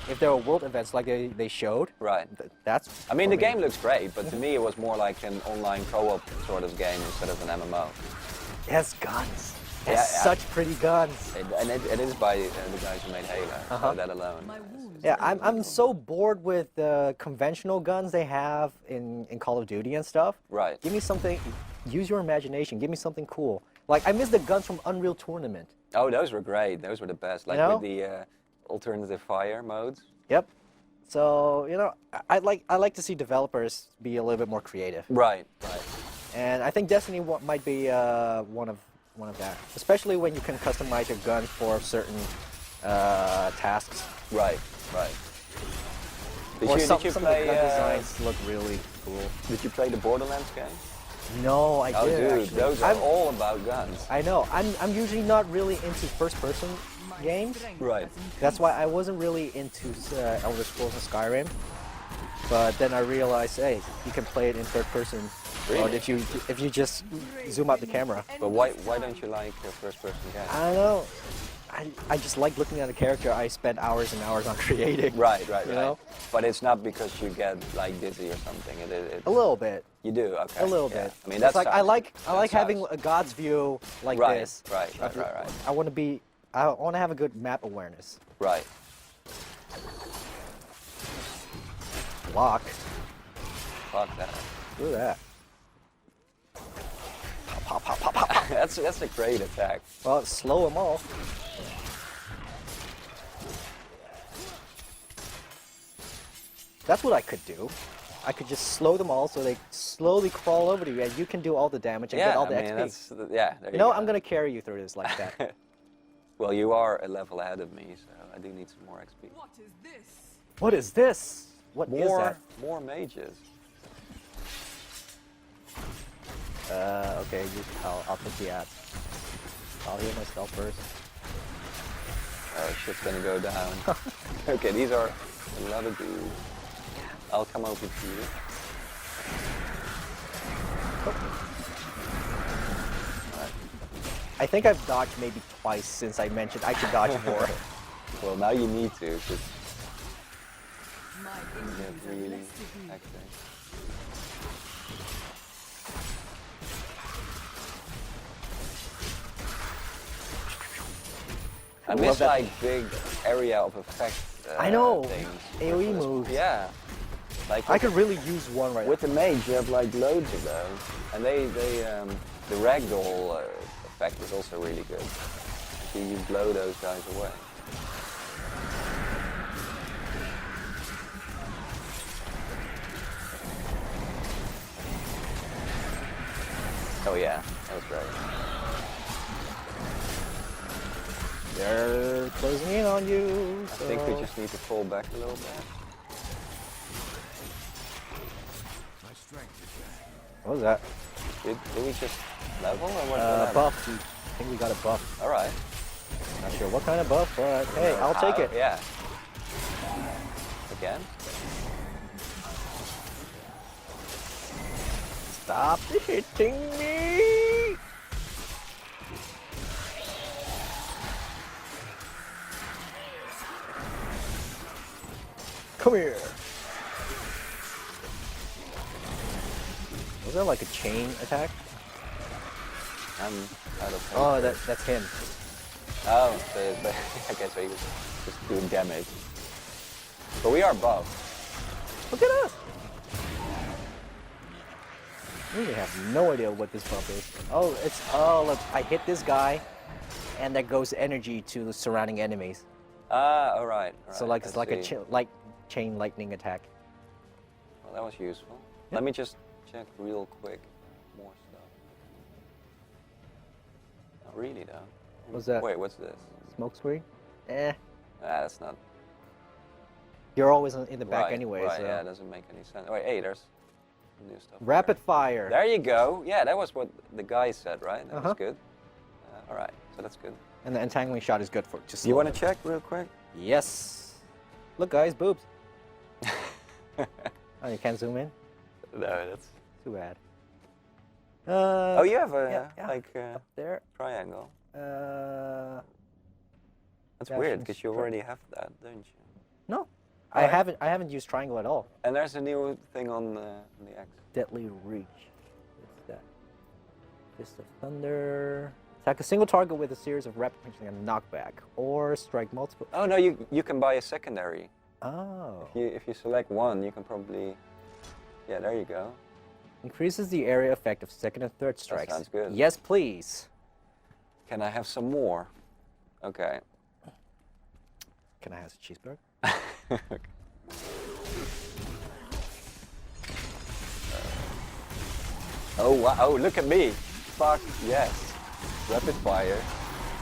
if there are world events like they showed, Right. That's. I mean, for the game looks great, but to me it was more like an online co-op sort of game instead of an MMO. It has guns. It has Yeah, yeah. such pretty guns. It is by the guys who made Halo, so that alone. My wounds. Yeah, I'm so bored with the conventional guns they have in Call of Duty and stuff. Right. Give me something. Use your imagination. Give me something cool. Like I miss the guns from Unreal Tournament. Oh, those were great. Those were the best. Like You know? with the alternative fire modes. Yep. So you know, I like to see developers be a little bit more creative, Right. Right. and I think Destiny might be one of that. Especially when you can customize your gun for certain tasks. Right. Right. Did Or you some of the play? gun designs look really cool. Did you play the Borderlands game? No, I Oh, did dude, actually. those are I'm- all about guns. I know. I'm usually not really into first-person games. Right. That's why I wasn't really into Elder Scrolls and Skyrim. But then I realized, hey, you can play it in third person. Or Really? if you just zoom out the camera. But why don't you like first-person games? I don't know. I just like looking at a character I spent hours and hours on creating. Right. You know? But it's not because you get like dizzy or something. A little bit. You do, okay. A little yeah. bit. I mean, It's that's like I like having a God's view like Right, this. right. I want to have a good map awareness. Right. Block. Fuck that. Do that. Pop, pop, pop, pop, pop. that's a great attack. Well, slow them all. That's what I could do. I could just slow them all so they slowly crawl over to you, and you can do all the damage and Yeah, get all I the mean, XP. that's yeah. There You know, go. I'm gonna carry you through this like that. Well, you are a level ahead of me, so I do need some more XP. What is this? What is this? What is that? More mages. Okay, I'll take the app. I'll heal myself first. Oh, shit's gonna go down. Okay, these are a lot of dudes. I'll come over to you. I think I've dodged maybe twice since I mentioned I should dodge more. Well, now you need to, because My you injuries have are really less severe. acting. I Love miss that. like big area of effect. I know. Things. AoE moves. Yeah. Like I could really use one right with the mage, you have like loads of those, and the ragdoll effect is also really good. You blow those guys away. Oh yeah, that was great. They're closing in on you. I think we just need to fall back a little bit. My strength is back. What was that? Did we just level or what? happened? Buff. I think we got a buff. All right. Not sure what kind of buff, but hey, I'll take it. Yeah. Again? Stop hitting me! Come here. Was that like a chain attack? I'm out of Oh, hatred. that's him. Oh, but okay, so he was just doing damage. But we are buff. Look at us. We have no idea what this buff is. Oh, look, I hit this guy, and that goes energy to the surrounding enemies. Ah, all right. So like it's like a chain lightning attack. Well, that was useful. Let me just check real quick. More stuff. Not really, though. What's that? Wait, what's this? Smoke screen? Eh. Ah, that's not. You're always in the back right, anyway. Right, So. yeah, it doesn't make any sense. Wait, hey, there's new stuff. Rapid fire. There you go. Yeah, that was what the guy said, right? That was Uh-huh. good. All right, so that's good. And the entangling shot is good for just. You want to check real quick? Yes. Look, guys, boobs. Oh, you can't zoom in. No, that's. Too bad. Oh, you have a yeah. like Up there. triangle. That's Dash weird and because you strike. already have that, don't you? No, I Alright. haven't used triangle at all. And there's a new thing on the X. Deadly reach. What's that? Fist of thunder. Attack a single target with a series of rapid punching and knockback, or strike multiple. Oh no, you can buy a secondary. Oh. If you select one, you can probably. Yeah, there you go. Increases the area effect of second and third strikes. sounds good. Yes, please. Can I have some more? Okay. Can I have a cheeseburger? Oh wow! Oh, look at me! Fuck yes! Rapid fire.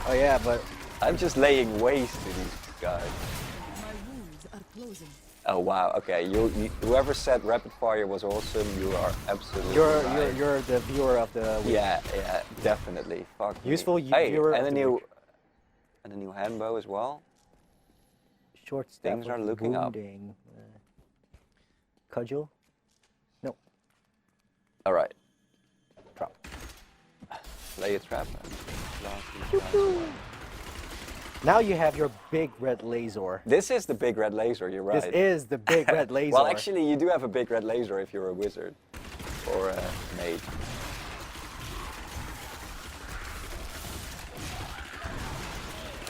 Oh yeah, but I'm just laying waste to these guys. My wounds are closing. Oh wow! Okay, whoever said rapid fire was awesome, you are absolutely right. you're the viewer of the week. Yeah, definitely. Fuck. Useful me. Hey, viewer and of a the new week. and a new handbow as well. Short step. Things are with looking up. wounding. Cudgel. No. All right. Drop. Lay a trap. Now you have your big red Lazor. This is the big red laser. You're right. This is the big red Lazor. Well, actually, you do have a big red laser if you're a wizard or a mage.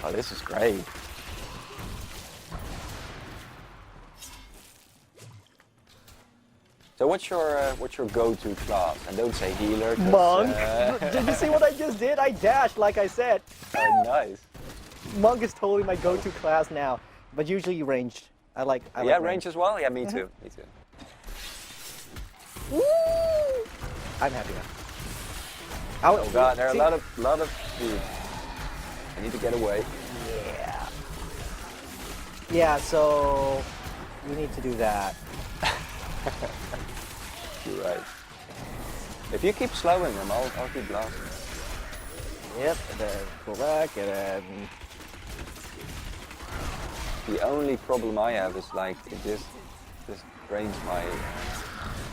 Oh, this is great. So what's your go-to class? And don't say healer. 'Cause, Monk. Did you see what I just did? I dashed, like I said. Oh, nice. Monk is totally my go-to class now, but usually ranged. I like Yeah, range as well. Yeah, me too. Me too. Woo! I'm happy now. Oh god, there are a lot of dudes. I need to get away. Yeah. Yeah, so we need to do that. You're right. If you keep slowing them, I'll keep blasting. Yep, and then go back, and then The only problem I have is like it just drains my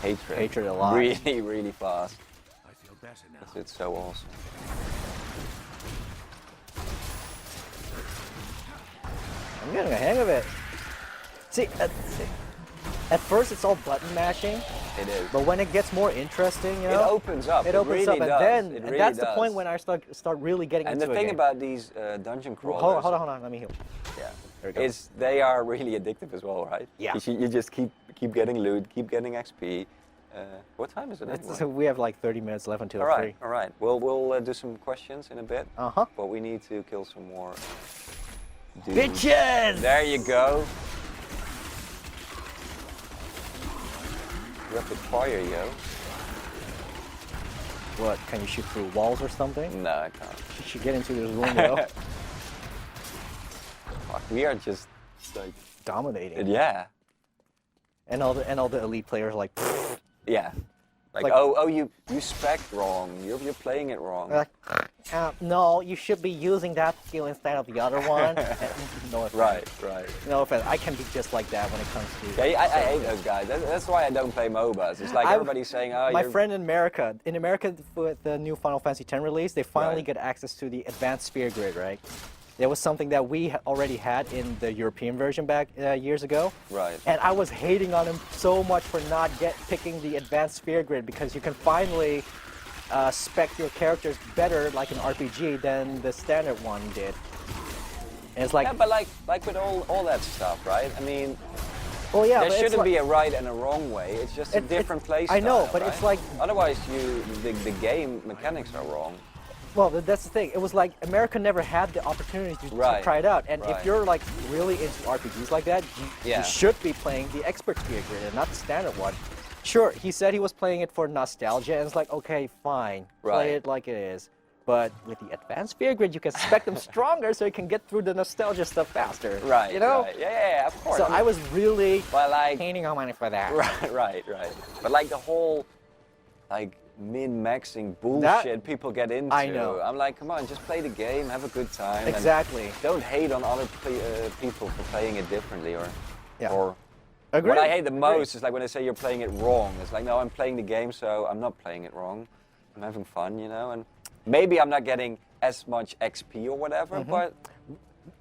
hatred. Hatred a lot. Really, really fast. I feel better now. 'Cause it's so awesome. I'm getting a hang of it. See, at first it's all button mashing, It is. but when it gets more interesting, you know, It opens up. It opens really up, does. and then It and really that's the does. point when I start really getting And into the a thing game. about these dungeon crawlers, Hold on, let me heal. yeah, There we go. is they are really addictive as well, right? Yeah. You just keep getting loot, keep getting XP. What time is it anyway? So we have like 30 minutes left until All 3. right, all right. We'll do some questions in a bit, Uh-huh. but we need to kill some more dudes. Bitches! There you go. Rapid fire, yo. What, can you shoot through walls or something? No, I can't. You should get into this window. Fuck, we are just like, Dominating. yeah, And all the elite players like, yeah. Like, Like- oh, you spec wrong. You're playing it wrong. no, you should be using that skill instead of the other one. No offense. Right. No offense. I can be just like that when it comes to. Yeah, I hate those guys. That's why I don't play MOBAs. It's like everybody's saying, oh, My you're... friend in America, with the new Final Fantasy X release, they finally Right. get access to the advanced sphere grid, right? There was something that we already had in the European version back years ago. Right. And I was hating on him so much for not picking the advanced sphere grid because you can finally spec your characters better like an RPG than the standard one did. And it's like, Yeah, but like with all that stuff, right? I mean, well, yeah, there but it's shouldn't like, be a right and a wrong way. It's just a different play style. I know, but it's right? like, otherwise the game mechanics are wrong. well, that's the thing. It was like America never had the opportunity to Right. try it out. And Right. if you're like really into RPGs like that, Yeah. you should be playing the expert tier grid and not the standard one. Sure, he said he was playing it for nostalgia, and it's like, okay, fine, Right. play it like it is. But with the advanced sphere grid, you can spec them stronger so you can get through the nostalgia stuff faster. Right. You know? Right. Yeah, of course. So I was really But like, paying no money for that. right. But like the whole, like min-maxing bullshit people get into. I know. I'm like, come on, just play the game, have a good time. and Exactly. don't hate on other people for playing it differently or. Yeah. Or Agree. what I hate the Agree. most is like when they say you're playing it wrong. It's like, no, I'm playing the game, so I'm not playing it wrong. I'm having fun, you know, and maybe I'm not getting as much XP or whatever, Mm-hmm. but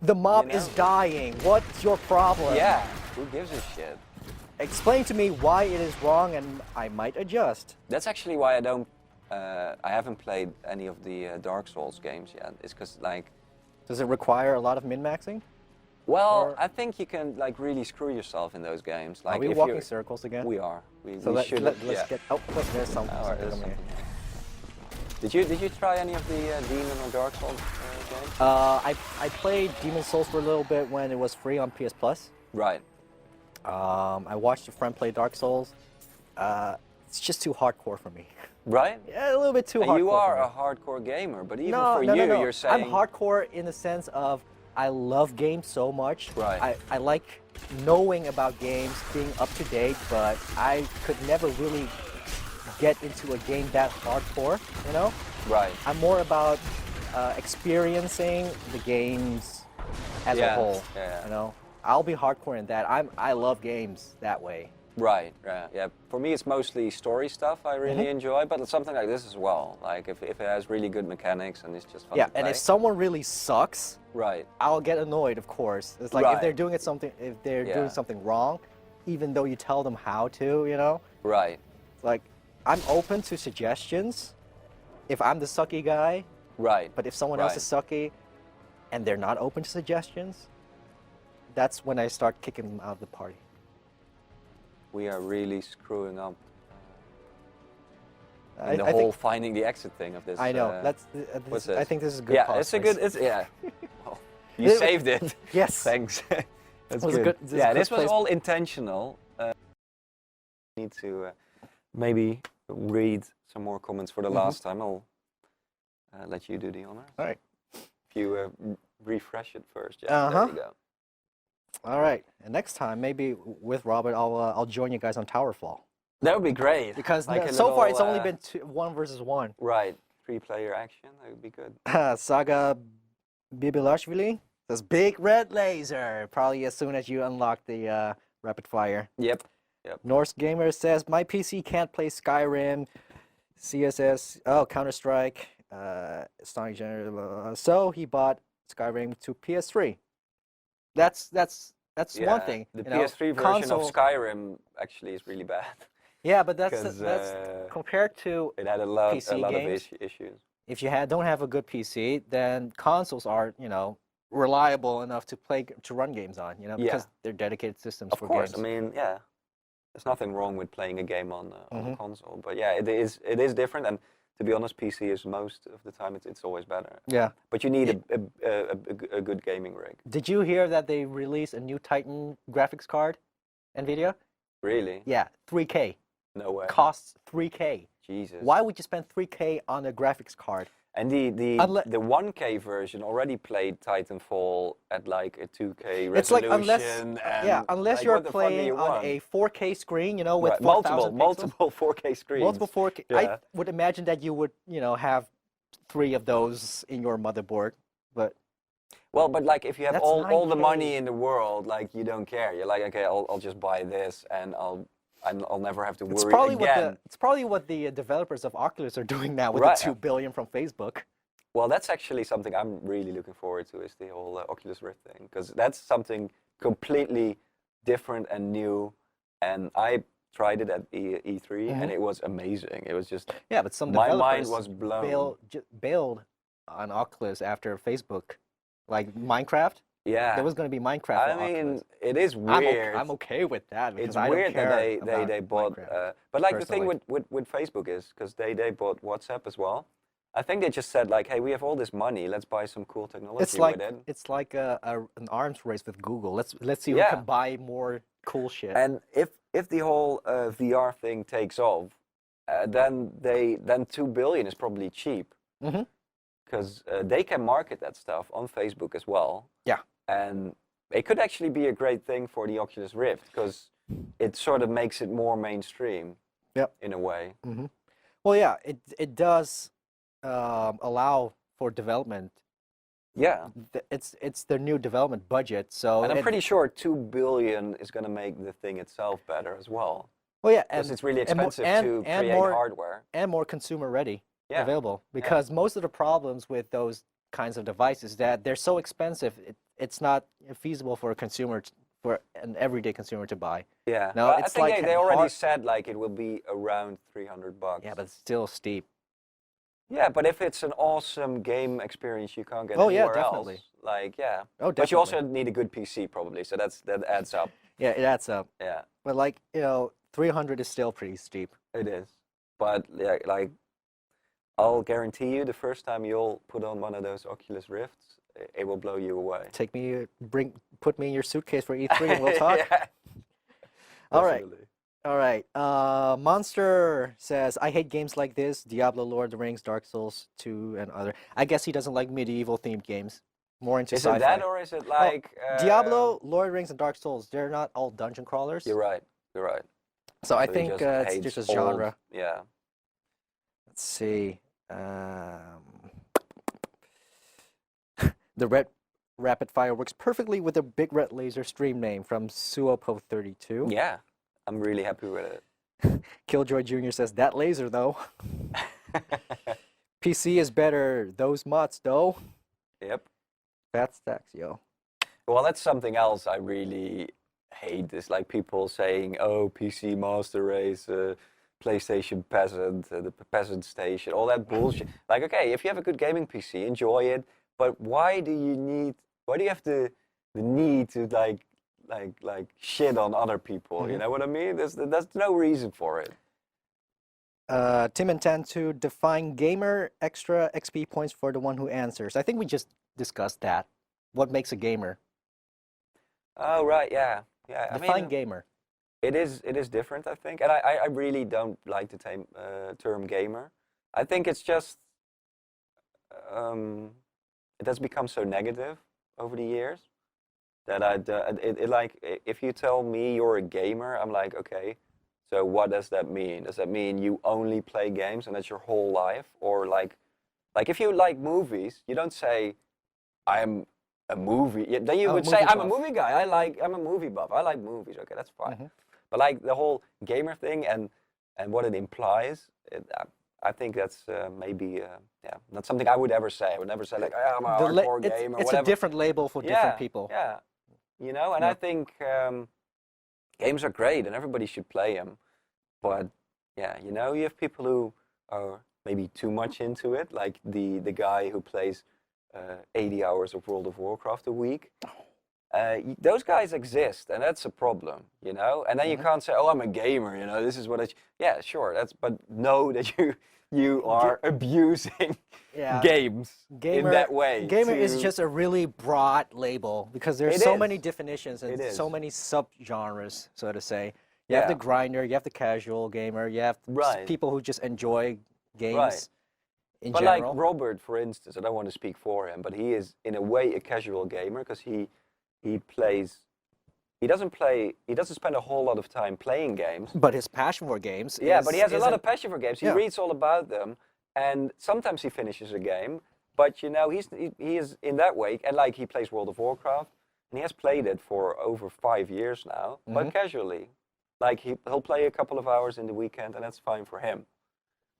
The mob You know? is dying. What's your problem? yeah, who gives a shit? Explain to me why it is wrong, and I might adjust. That's actually why I don't. I haven't played any of the Dark Souls games yet. It's because like, Does it require a lot of min-maxing? well, Or- I think you can like really screw yourself in those games. Like Are we if walking you, circles again? we are. So we should. let's yeah. get. Oh, look, there's some. Oh, there's something here. something here. Did you try any of the Demon or Dark Souls games? I played Demon Souls for a little bit when it was free on PS Plus. Right. I watched a friend play Dark Souls. It's just too hardcore for me. Right. Yeah, a little bit too And hardcore. you are for a me. hardcore gamer, but even No, for no, you, no, no. you're saying I'm hardcore in the sense of I love games so much. Right. I like knowing about games, being up to date, but I could never really get into a game that hardcore, you know? Right. I'm more about experiencing the games as a Yeah, whole, yeah. you know? I'll be hardcore in that. I love games that way. Right. Yeah. For me, it's mostly story stuff I really Mm-hmm. enjoy, but it's something like this as well. Like if it has really good mechanics and it's just fun Yeah, to play. and if someone really sucks, Right. I'll get annoyed, of course. It's like Right. if they're doing Yeah. doing something wrong, even though you tell them how to, you know, Right. it's like I'm open to suggestions if I'm the sucky guy, Right. but if someone else is sucky and they're not open to suggestions, that's when I start kicking them out of the party. We are really screwing up I- in the I whole think- finding the exit thing of this. I know. what's I this? think this is a good. Yeah, pause it's a place. good. It's yeah. Well, you It- saved it. Yes. Thanks. That's was a good. good- this is Yeah, a good this was place- all intentional. Need to maybe read some more comments for the last time. I'll let you do the honor. All right. If you refresh it first. Yeah, Uh-huh. there you go. All right. And next time, maybe with Robert, I'll join you guys on Towerfall That would be great. because Like a so far it's little, only been 1 versus 1. Right. 3-player action. That would be good. Saga Bibilashvili says big red laser. Probably as soon as you unlock the rapid fire. Yep. Norse Gamer says my PC can't play Skyrim, CSS, Counter Strike, Sonic Generator. Blah, blah, blah. So he bought Skyrim to PS3. That's Yeah, one thing. The you know. PS3 version Console- of Skyrim actually is really bad. Yeah, but that's 'cause, compared to It had a lot PC of games? issues. if you don't have a good PC, then consoles are reliable enough to run games on. Yeah. Because they're dedicated systems Of for course, games. I mean, yeah, there's nothing wrong with playing a game on a Mm-hmm. console, but yeah, it is different. And to be honest, PC is most of the time it's always better. Yeah. But you need a good gaming rig. Did you hear that they released a new Titan graphics card, NVIDIA? Really? Yeah, 3K. No way. Costs 3K. Jesus. Why would you spend 3K on a graphics card? And the Unle- 1K version already played Titanfall at like a 2K resolution. It's like and unless like, you're what the fuck do playing you on want? a 4K screen, with Right, 4,000 multiple 4K screens. multiple 4K. Yeah. I would imagine that you would, have 3 of those in your motherboard, but Well, but like if you have That's all the 9K. money in the world, like you don't care. You're like, okay, I'll just buy this, and I'll never have to worry it's probably again. what the developers of Oculus are doing now with Right. the $2 billion from Facebook. Well, that's actually something I'm really looking forward to, is the whole Oculus Rift thing, because that's something completely different and new. And I tried it at E3, and it was amazing. It was just Yeah, but some my developers mind was blown. bailed on Oculus after Facebook, like Minecraft. Yeah, There was going to be Minecraft I on mean, Oculus. it is weird. I'm okay with that because It's I weird don't that care they about bought, Minecraft, but like the thing personally. with Facebook is because they bought WhatsApp as well. I think they just said like, hey, we have all this money, let's buy some cool technology with it. It's like an arms race with Google. Let's see who Yeah. can buy more cool shit. And if the whole VR thing takes off, then 2 billion is probably cheap Mhm. because they can market that stuff on Facebook as well. Yeah. And it could actually be a great thing for the Oculus Rift because it sort of makes it more mainstream. Yep. In a way. Well, yeah, it does allow for development. Yeah. It's their new development budget, so And I'm pretty sure 2 billion is going to make the thing itself better as well. well, yeah, Because and it's really and mo- expensive to and create more hardware. and more consumer ready Yeah. available because most of the problems with those kinds of devices that they're so expensive, it's not feasible for a consumer for an everyday consumer to buy. Yeah. No, Well, it's I think like they already hard- said like it will be around $300. Yeah, but it's still steep. Yeah, but if it's an awesome game experience you can't get Oh, yeah, anywhere definitely. else, like yeah. Oh, But you also definitely. need a good PC probably, so that adds up. Yeah, it adds up. Yeah, But like 300 is still pretty steep. it is. But yeah, like I'll guarantee you, the first time you'll put on one of those Oculus Rifts, it will blow you away. Put me in your suitcase for E3 and we'll talk. Yeah, All right. definitely. All right. Monster says, I hate games like this. Diablo, Lord of the Rings, Dark Souls 2, and other. I guess he doesn't like medieval themed games. More into Is sci-fi. it that or is it like Diablo, Lord of the Rings, and Dark Souls, they're not all dungeon crawlers. You're right. You're right. So I So he think just it's hates just a old- genre. Yeah. Let's see. The red rapid fire works perfectly with the big red laser stream name from Suopo32. Yeah. I'm really happy with it. Killjoy Jr. says, that laser though. PC is better. Those mods though. Yep. Fat stacks, yo. Well, that's something else I really hate. Is like people saying, "Oh, PC Master Race, PlayStation Peasant, the Peasant Station, all that bullshit." Like, okay, if you have a good gaming PC, enjoy it. But why do you need? Why do you have the need to like shit on other people? You know what I mean? There's no reason for it. Tim and Tamtu define gamer extra XP points for the one who answers. I think we just discussed that. What makes a gamer? Oh right, yeah, yeah. I Define mean, gamer. it is different, I think, and I really don't like the term gamer. I think it's just it has become so negative over the years that if you tell me you're a gamer, I'm like, okay, so what does that mean? Does that mean you only play games and that's your whole life, or like if you like movies, you don't say I'm a movie. Then you would say, movie I'm a buff. movie guy. I'm a movie buff. I like movies. Okay, that's fine. But like the whole gamer thing and what it implies, I think that's maybe not something I would ever say. I would never say like I'm a hardcore gamer. It's whatever. a different label for different people. Yeah, you know, and Yeah. I think games are great and everybody should play them. But yeah, you know, you have people who are maybe too much into it, like the guy who plays 80 hours of World of Warcraft a week. Those guys exist, and that's a problem, you know. And then you can't say, "Oh, I'm a gamer," you know. This is what I. Yeah, sure. But know that you are abusing Yeah. games in that way. Gamer is to- just a really broad label because there's It so is. many definitions and It is. so many subgenres, so to say. You have the Yeah. grinder, you have the casual gamer, you have Right. people who just enjoy games Right. in But general. like Robert, for instance, I don't want to speak for him, but he is in a way a casual gamer because he plays. He doesn't spend a whole lot of time playing games. But his passion for games Yeah, is, but he has a lot isn't- of passion for games. He Yeah. reads all about them, and sometimes he finishes a game. But you know, he is in that way, and like he plays World of Warcraft, and he has played it for over 5 years now, but casually. Like he'll play a couple of hours in the weekend, and that's fine for him.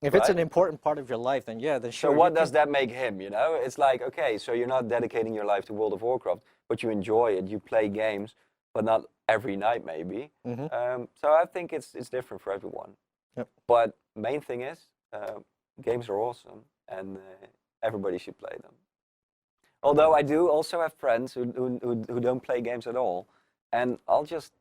If it's right? an important part of your life, then yeah, then sure. So you what can- does that make him? You know, it's like, okay, so you're not dedicating your life to World of Warcraft, but you enjoy it. You play games, but not every night maybe. So I think it's different for everyone. Yep. But main thing is, games are awesome, and everybody should play them. Although I do also have friends who don't play games at all, and I'll just,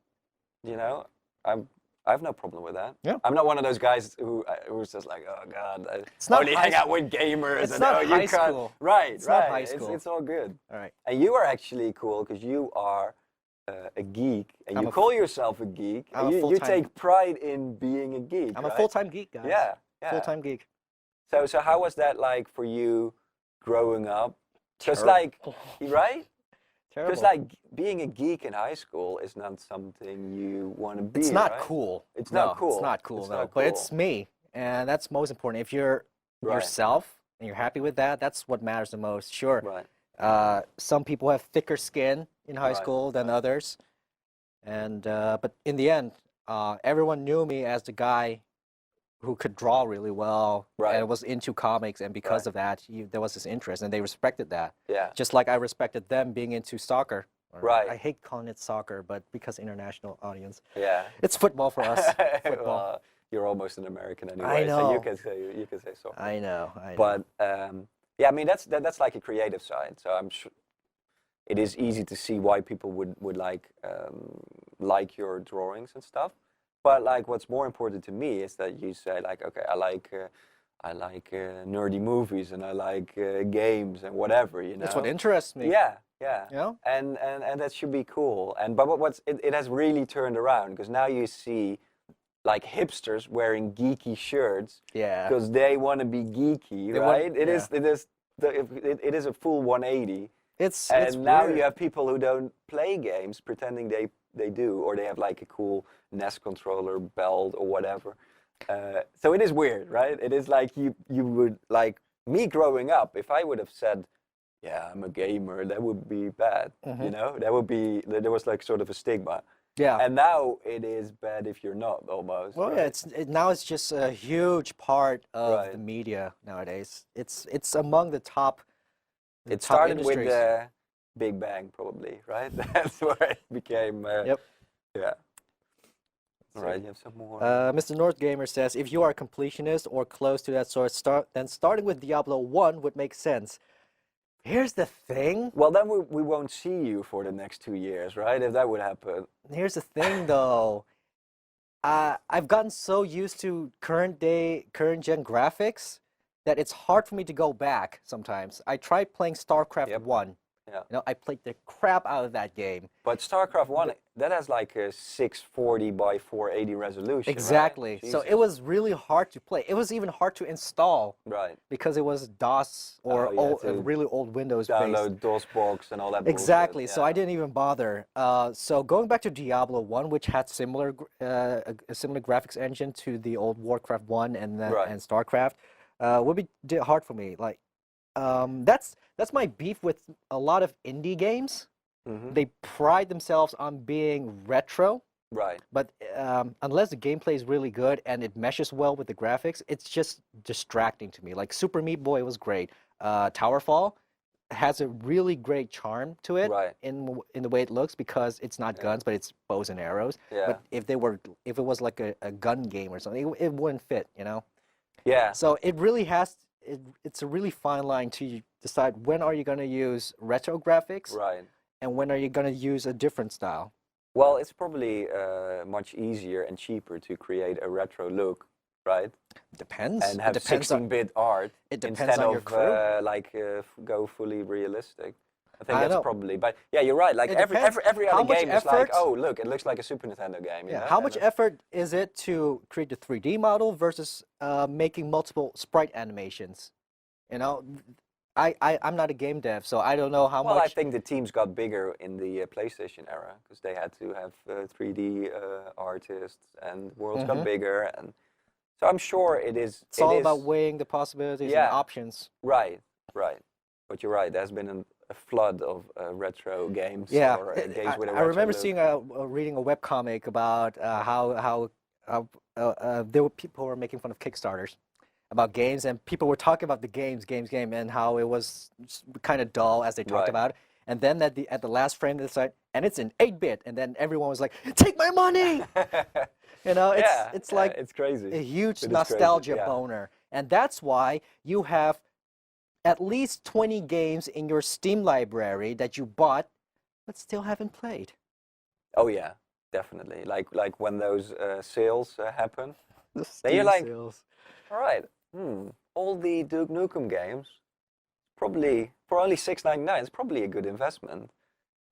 I have no problem with that. Yeah. I'm not one of those guys who's just like, oh God, It's not only high hang out with gamers. It's and, not you high can't. school. Right, It's right. not high school. It's all good. All right. And you are actually cool because you are a geek, and I'm you a call yourself a geek. I'm And a you full-time- take pride in being a geek. I'm right? a full-time geek, guys. Yeah, yeah. Full-time geek. So how was that like for you growing up? Because Terrible. right? Terrible. Because like being a geek in high school is not something you want to be. It's not right? cool. It's No, not cool. It's not cool, It's no. not But cool. it's me, and that's most important. If you're Right. yourself and you're happy with that, that's what matters the most. Sure. Right. Some people have thicker skin in high Right, school than others, and but in the end, everyone knew me as the guy who could draw really well Right. and was into comics, and because Right. of that, there was this interest, and they respected that. Yeah. Just like I respected them being into soccer. Or Right. I hate calling it soccer, but because international audience, Yeah. it's football for us. Football. Well, you're almost an American anyway, so know. you can say so. I know. But yeah, I mean that's like a creative side. So I'm sure it is easy to see why people would like your drawings and stuff. But like what's more important to me is that you say like, okay, I like nerdy movies and I like games and whatever, you know. That's what interests me. Yeah, yeah. You know? And that should be cool. And but it has really turned around because now you see like hipsters wearing geeky shirts Yeah. because they want to be geeky, They want- right? It is a full 180. It's Now weird. you have people who don't play games pretending they do, or they have like a cool NES controller belt or whatever. So it is weird, right? It is like you would like me growing up. If I would have said, "Yeah, I'm a gamer," that would be bad. You know, there was like sort of a stigma. Yeah. And now it is bad if you're not almost. Well, right? yeah, now it's just a huge part of Right. the media nowadays. It's among the top. It top started with industries. the Big Bang, probably, right? That's where it became. Yep. Yeah. All right, you have some more. Mr. North Gamer says, if you are a completionist or close to that sort, then starting with Diablo 1 would make sense. Here's the thing. Well, then we won't see you for the next 2 years, right? If that would happen. Here's the thing, though. I've gotten so used to current gen graphics that it's hard for me to go back sometimes. I tried playing StarCraft Yep. 1. Yeah. You know, I played the crap out of that game. But StarCraft 1, that has like a 640 by 480 resolution. Exactly. Right? So Jesus. it was really hard to play. It was even hard to install Right. because it was DOS or Oh, yeah, old, to really old Windows based. Download DOSBox and all that. Exactly. bullshit, So yeah. I didn't even bother. So going back to Diablo 1, which had a similar graphics engine to the old Warcraft 1 and Right. and StarCraft, would be hard for me. Like, that's my beef with a lot of indie games. Mhm. They pride themselves on being retro, Right. but unless the gameplay is really good and it meshes well with the graphics, it's just distracting to me. Like Super Meat Boy was great. Towerfall has a really great charm to it Right. in the way it looks because it's not guns, but it's bows and arrows. Yeah. But if it was like a gun game or something, it wouldn't fit, you know. Yeah. So it really it's a really fine line to decide when are you going to use retro graphics Right. and when are you going to use a different style. Well, it's probably much easier and cheaper to create a retro look, right? Depends. And have it depends on 16-bit art it depends instead on your of crew. go fully realistic. I think I that's know. probably. But yeah, you're right. Like It every depends. How other much game is like, effort- oh look, it looks like a Super Nintendo game. You Yeah. know? How And much effort is it to create the 3D model versus making multiple sprite animations? You know, I'm not a game dev, so I don't know how Well, I much. think the teams got bigger in the PlayStation era because they had to have 3D artists and worlds got bigger, and so I'm sure it is. It's all about weighing the possibilities Yeah. and options. Right, right. But you're right. There's been a flood of retro games. Yeah, or, games with a I remember retro seeing reading a webcomic about how there were people who were making fun of Kickstarters about games, and people were talking about the game, and how it was kind of dull as they talked Right. about it. and then at the last frame they said, and it's in 8-bit, and then everyone was like, "Take my money!" You know, it's like it's crazy. a huge It is nostalgia crazy, yeah. boner, and that's why you have at least 20 games in your Steam library that you bought but still haven't played. Oh yeah, definitely. Like when those sales happen, The Then you're Steam like- sales. all right, all the Duke Nukem games, probably for only $6.99, it's probably a good investment.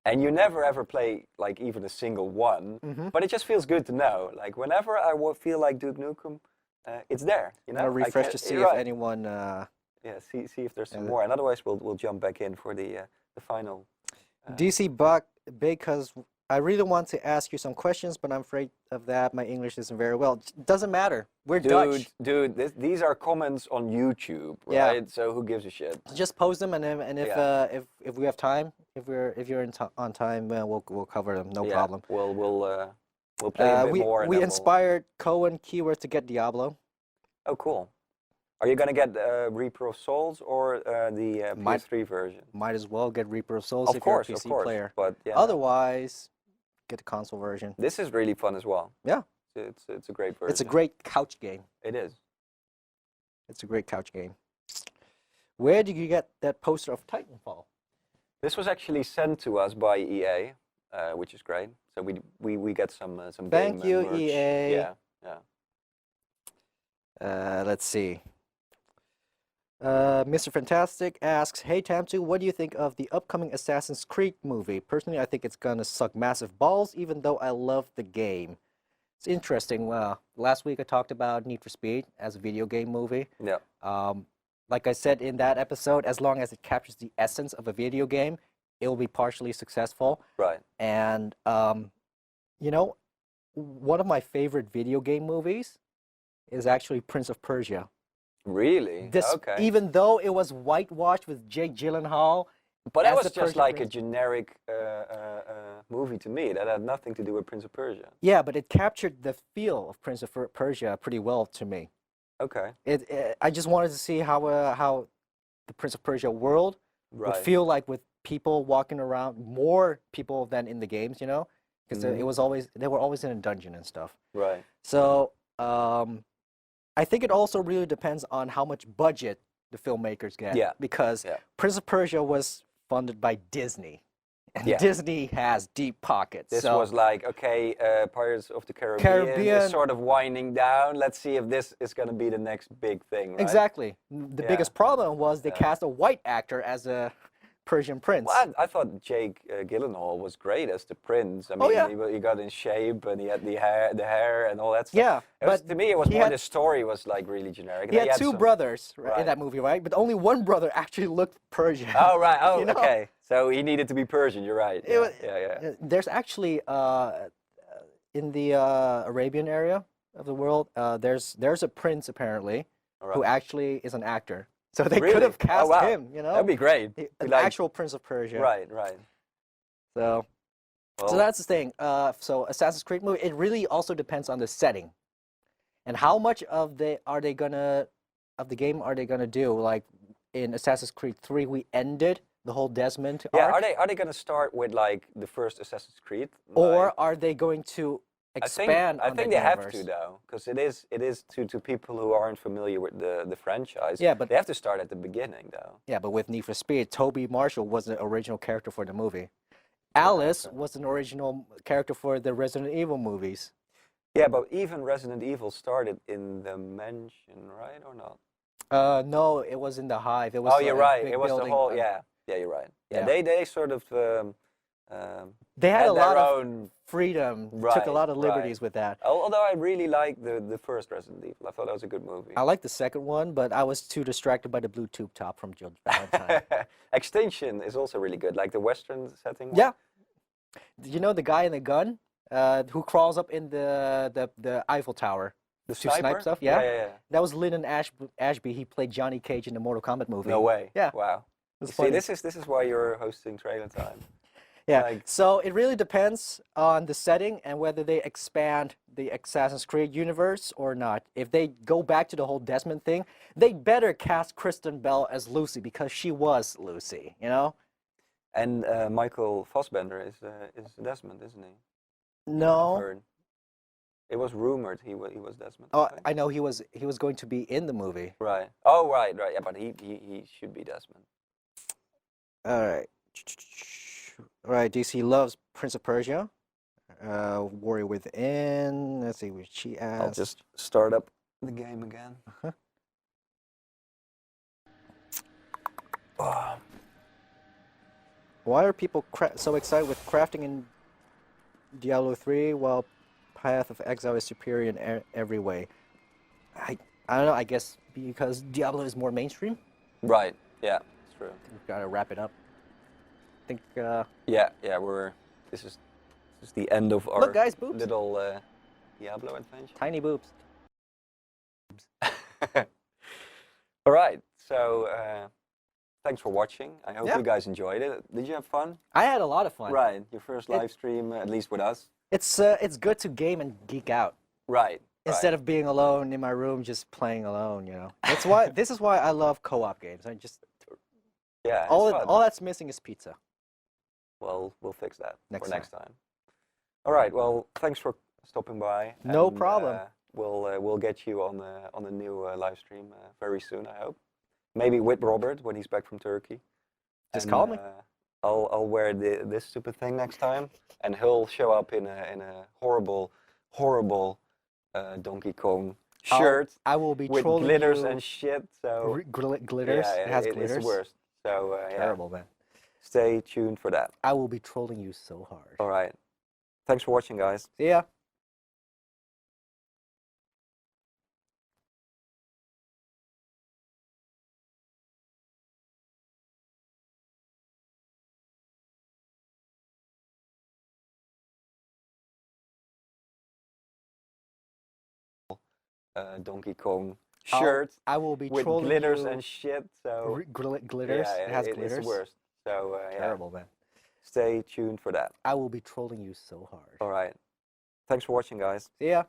And you never ever play like even a single one, but it just feels good to know. Like whenever I feel like Duke Nukem, it's there. You know, I'm gonna I refresh can- to see you're if right. anyone. Yeah, see if there's some Yeah, more, and otherwise we'll jump back in for the final. DC Buck, because I really want to ask you some questions, but I'm afraid of that. My English isn't very well. Doesn't matter. We're Dutch. Dude, these are comments on YouTube, Yeah. right? So who gives a shit? Just post them, and if Yeah. if we have time, if you're on time, we'll cover them. No Yeah, problem. We'll play a bit more. And we then inspired Cohen Keyword to get Diablo. Oh, cool. Are you gonna get Reaper of Souls or the Might- PS3 version? Might as well get Reaper of Souls Of if you're a course, PC of course. player. But yeah, Otherwise, get the console version. this is really fun as well. Yeah. It's a great version. It's a great couch game. It is. It's a great couch game. Where did you get that poster of Titanfall? This was actually sent to us by EA, which is great. So we get some Thank game, you, merch. EA. Yeah. Let's see. Mr. Fantastic asks, "Hey Tamtu, what do you think of the upcoming Assassin's Creed movie? Personally, I think it's gonna suck massive balls, even though I love the game." It's interesting. Last week I talked about Need for Speed as a video game movie. Yeah. Like I said in that episode, as long as it captures the essence of a video game, it will be partially successful. Right. And you know, one of my favorite video game movies is actually Prince of Persia. Really? This, Okay. even though it was whitewashed with Jake Gyllenhaal, But that as was the just Persian like a prince. generic movie to me. That had nothing to do with Prince of Persia. Yeah, but it captured the feel of Prince of Persia pretty well to me. Okay. I just wanted to see how the Prince of Persia world Right. would feel like with people walking around, more people than in the games, you know, because Mhm. it was always they were always in a dungeon and stuff. Right. So I think it also really depends on how much budget the filmmakers get. Yeah. Because Yeah. Prince of Persia was funded by Disney, and Yeah. Disney has deep pockets. This so was like, okay, Pirates of the Caribbean, Caribbean- is sort of winding down. Let's see if this is going to be the next big thing, right? exactly. The Yeah. biggest problem was they Yeah. cast a white actor as a Persian prince. Well, I thought Jake Gyllenhaal was great as the prince. I mean, Oh, yeah. he got in shape and he had the hair and all that stuff. Yeah, It was, but to me, it was he more had- the story was like really generic. He Then had two some- brothers in Right. that movie, right? But only one brother actually looked Persian. Oh right. Oh you know? okay. So he needed to be Persian. You're right. It Yeah. wa- Yeah. There's actually in the Arabian area of the world, there's a prince apparently All who right. actually is an actor. So they Really? could have Oh, cast wow. him, you know, That'd be great. an Like- actual Prince of Persia. Right. Right. So Well, that's the thing. So Assassin's Creed movie, it really also depends on the setting, and how much of the game are they gonna do? Like in Assassin's Creed 3, we ended the whole Desmond yeah. arc. Are they going to start with like the first Assassin's Creed? Or Like, are they going to expand I on think that they have universe? to though, because it is to people who aren't familiar with the franchise. Yeah, but- they have to start at the beginning though. Yeah, but with Need for Speed, Toby Marshall was the original character for the movie. Alice was an original character for the Resident Evil movies. Yeah, but even Resident Evil started in the mansion, right, or not? No, it was in the Hive. It was Oh, you're a right. big It was the building. whole. Yeah, you're right. Yeah, Yeah. they sort of They had had a lot their of own. freedom, took a Right, lot of right. liberties with that. Although I really liked the first Resident Evil, I thought that was a good movie. I like the second one, but I was too distracted by the blue tube top from Jill Valentine. Extinction is also really good, like the Western setting. one. Yeah. You know the guy in the gun who crawls up in the Eiffel Tower? the to snipe sniper stuff, yeah? yeah. That was Lyndon Ashby. He played Johnny Cage in the Mortal Kombat movie. No way. Yeah. Wow. It was You see, funny. this is why you're hosting Trailer Time. Yeah. like- So it really depends on the setting and whether they expand the Assassin's Creed universe or not. If they go back to the whole Desmond thing, they better cast Kristen Bell as Lucy because she was Lucy, you know? And Michael Fassbender is Desmond, isn't he? No. Heard. It was rumored he was Desmond. Oh, think. I know he was going to be in the movie. Right. Oh, right. Yeah, but he should be Desmond. All right. All right. DC loves Prince of Persia. Warrior Within. Let's see what she asked. I'll just start up the game again. Why are people so excited with crafting in Diablo 3 while Path of Exile is superior in every way? I don't know. I guess because Diablo is more mainstream. Right. Yeah. It's true. We've got to wrap it up. I think. Yeah. This is the end of our Look, guys, boobs. little Diablo adventure. Tiny boobs. All right. So thanks for watching. I hope Yeah. you guys enjoyed it. Did you have fun? I had a lot of fun. Right. Your first live stream, at least with us. It's good to game and geek out Right. instead of being alone in my room just playing alone. You know. That's why. This is why I love co-op games. I just Yeah. it's all fun. that's missing is pizza. Well, we'll fix that Next for next time. All right. Well, thanks for stopping by. No and, problem. We'll get you on the new live stream very soon. I hope. Maybe with Robert when he's back from Turkey. Just call me. I'll wear this stupid thing next time, and he'll show up in a horrible Donkey Kong shirt I will be with trolling glitters you. and shit. So Glitters. yeah, it has it's glitters. the worst. So Terrible, man. stay tuned for that. I will be trolling you so hard. All right. Thanks for watching, guys. See ya. Donkey Kong shirt I will be with trolling glitters you. and shit. So Glitters. yeah, it has it's glitters. the worst. So Terrible, man. stay tuned for that. I will be trolling you so hard. All right. Thanks for watching, guys. See ya.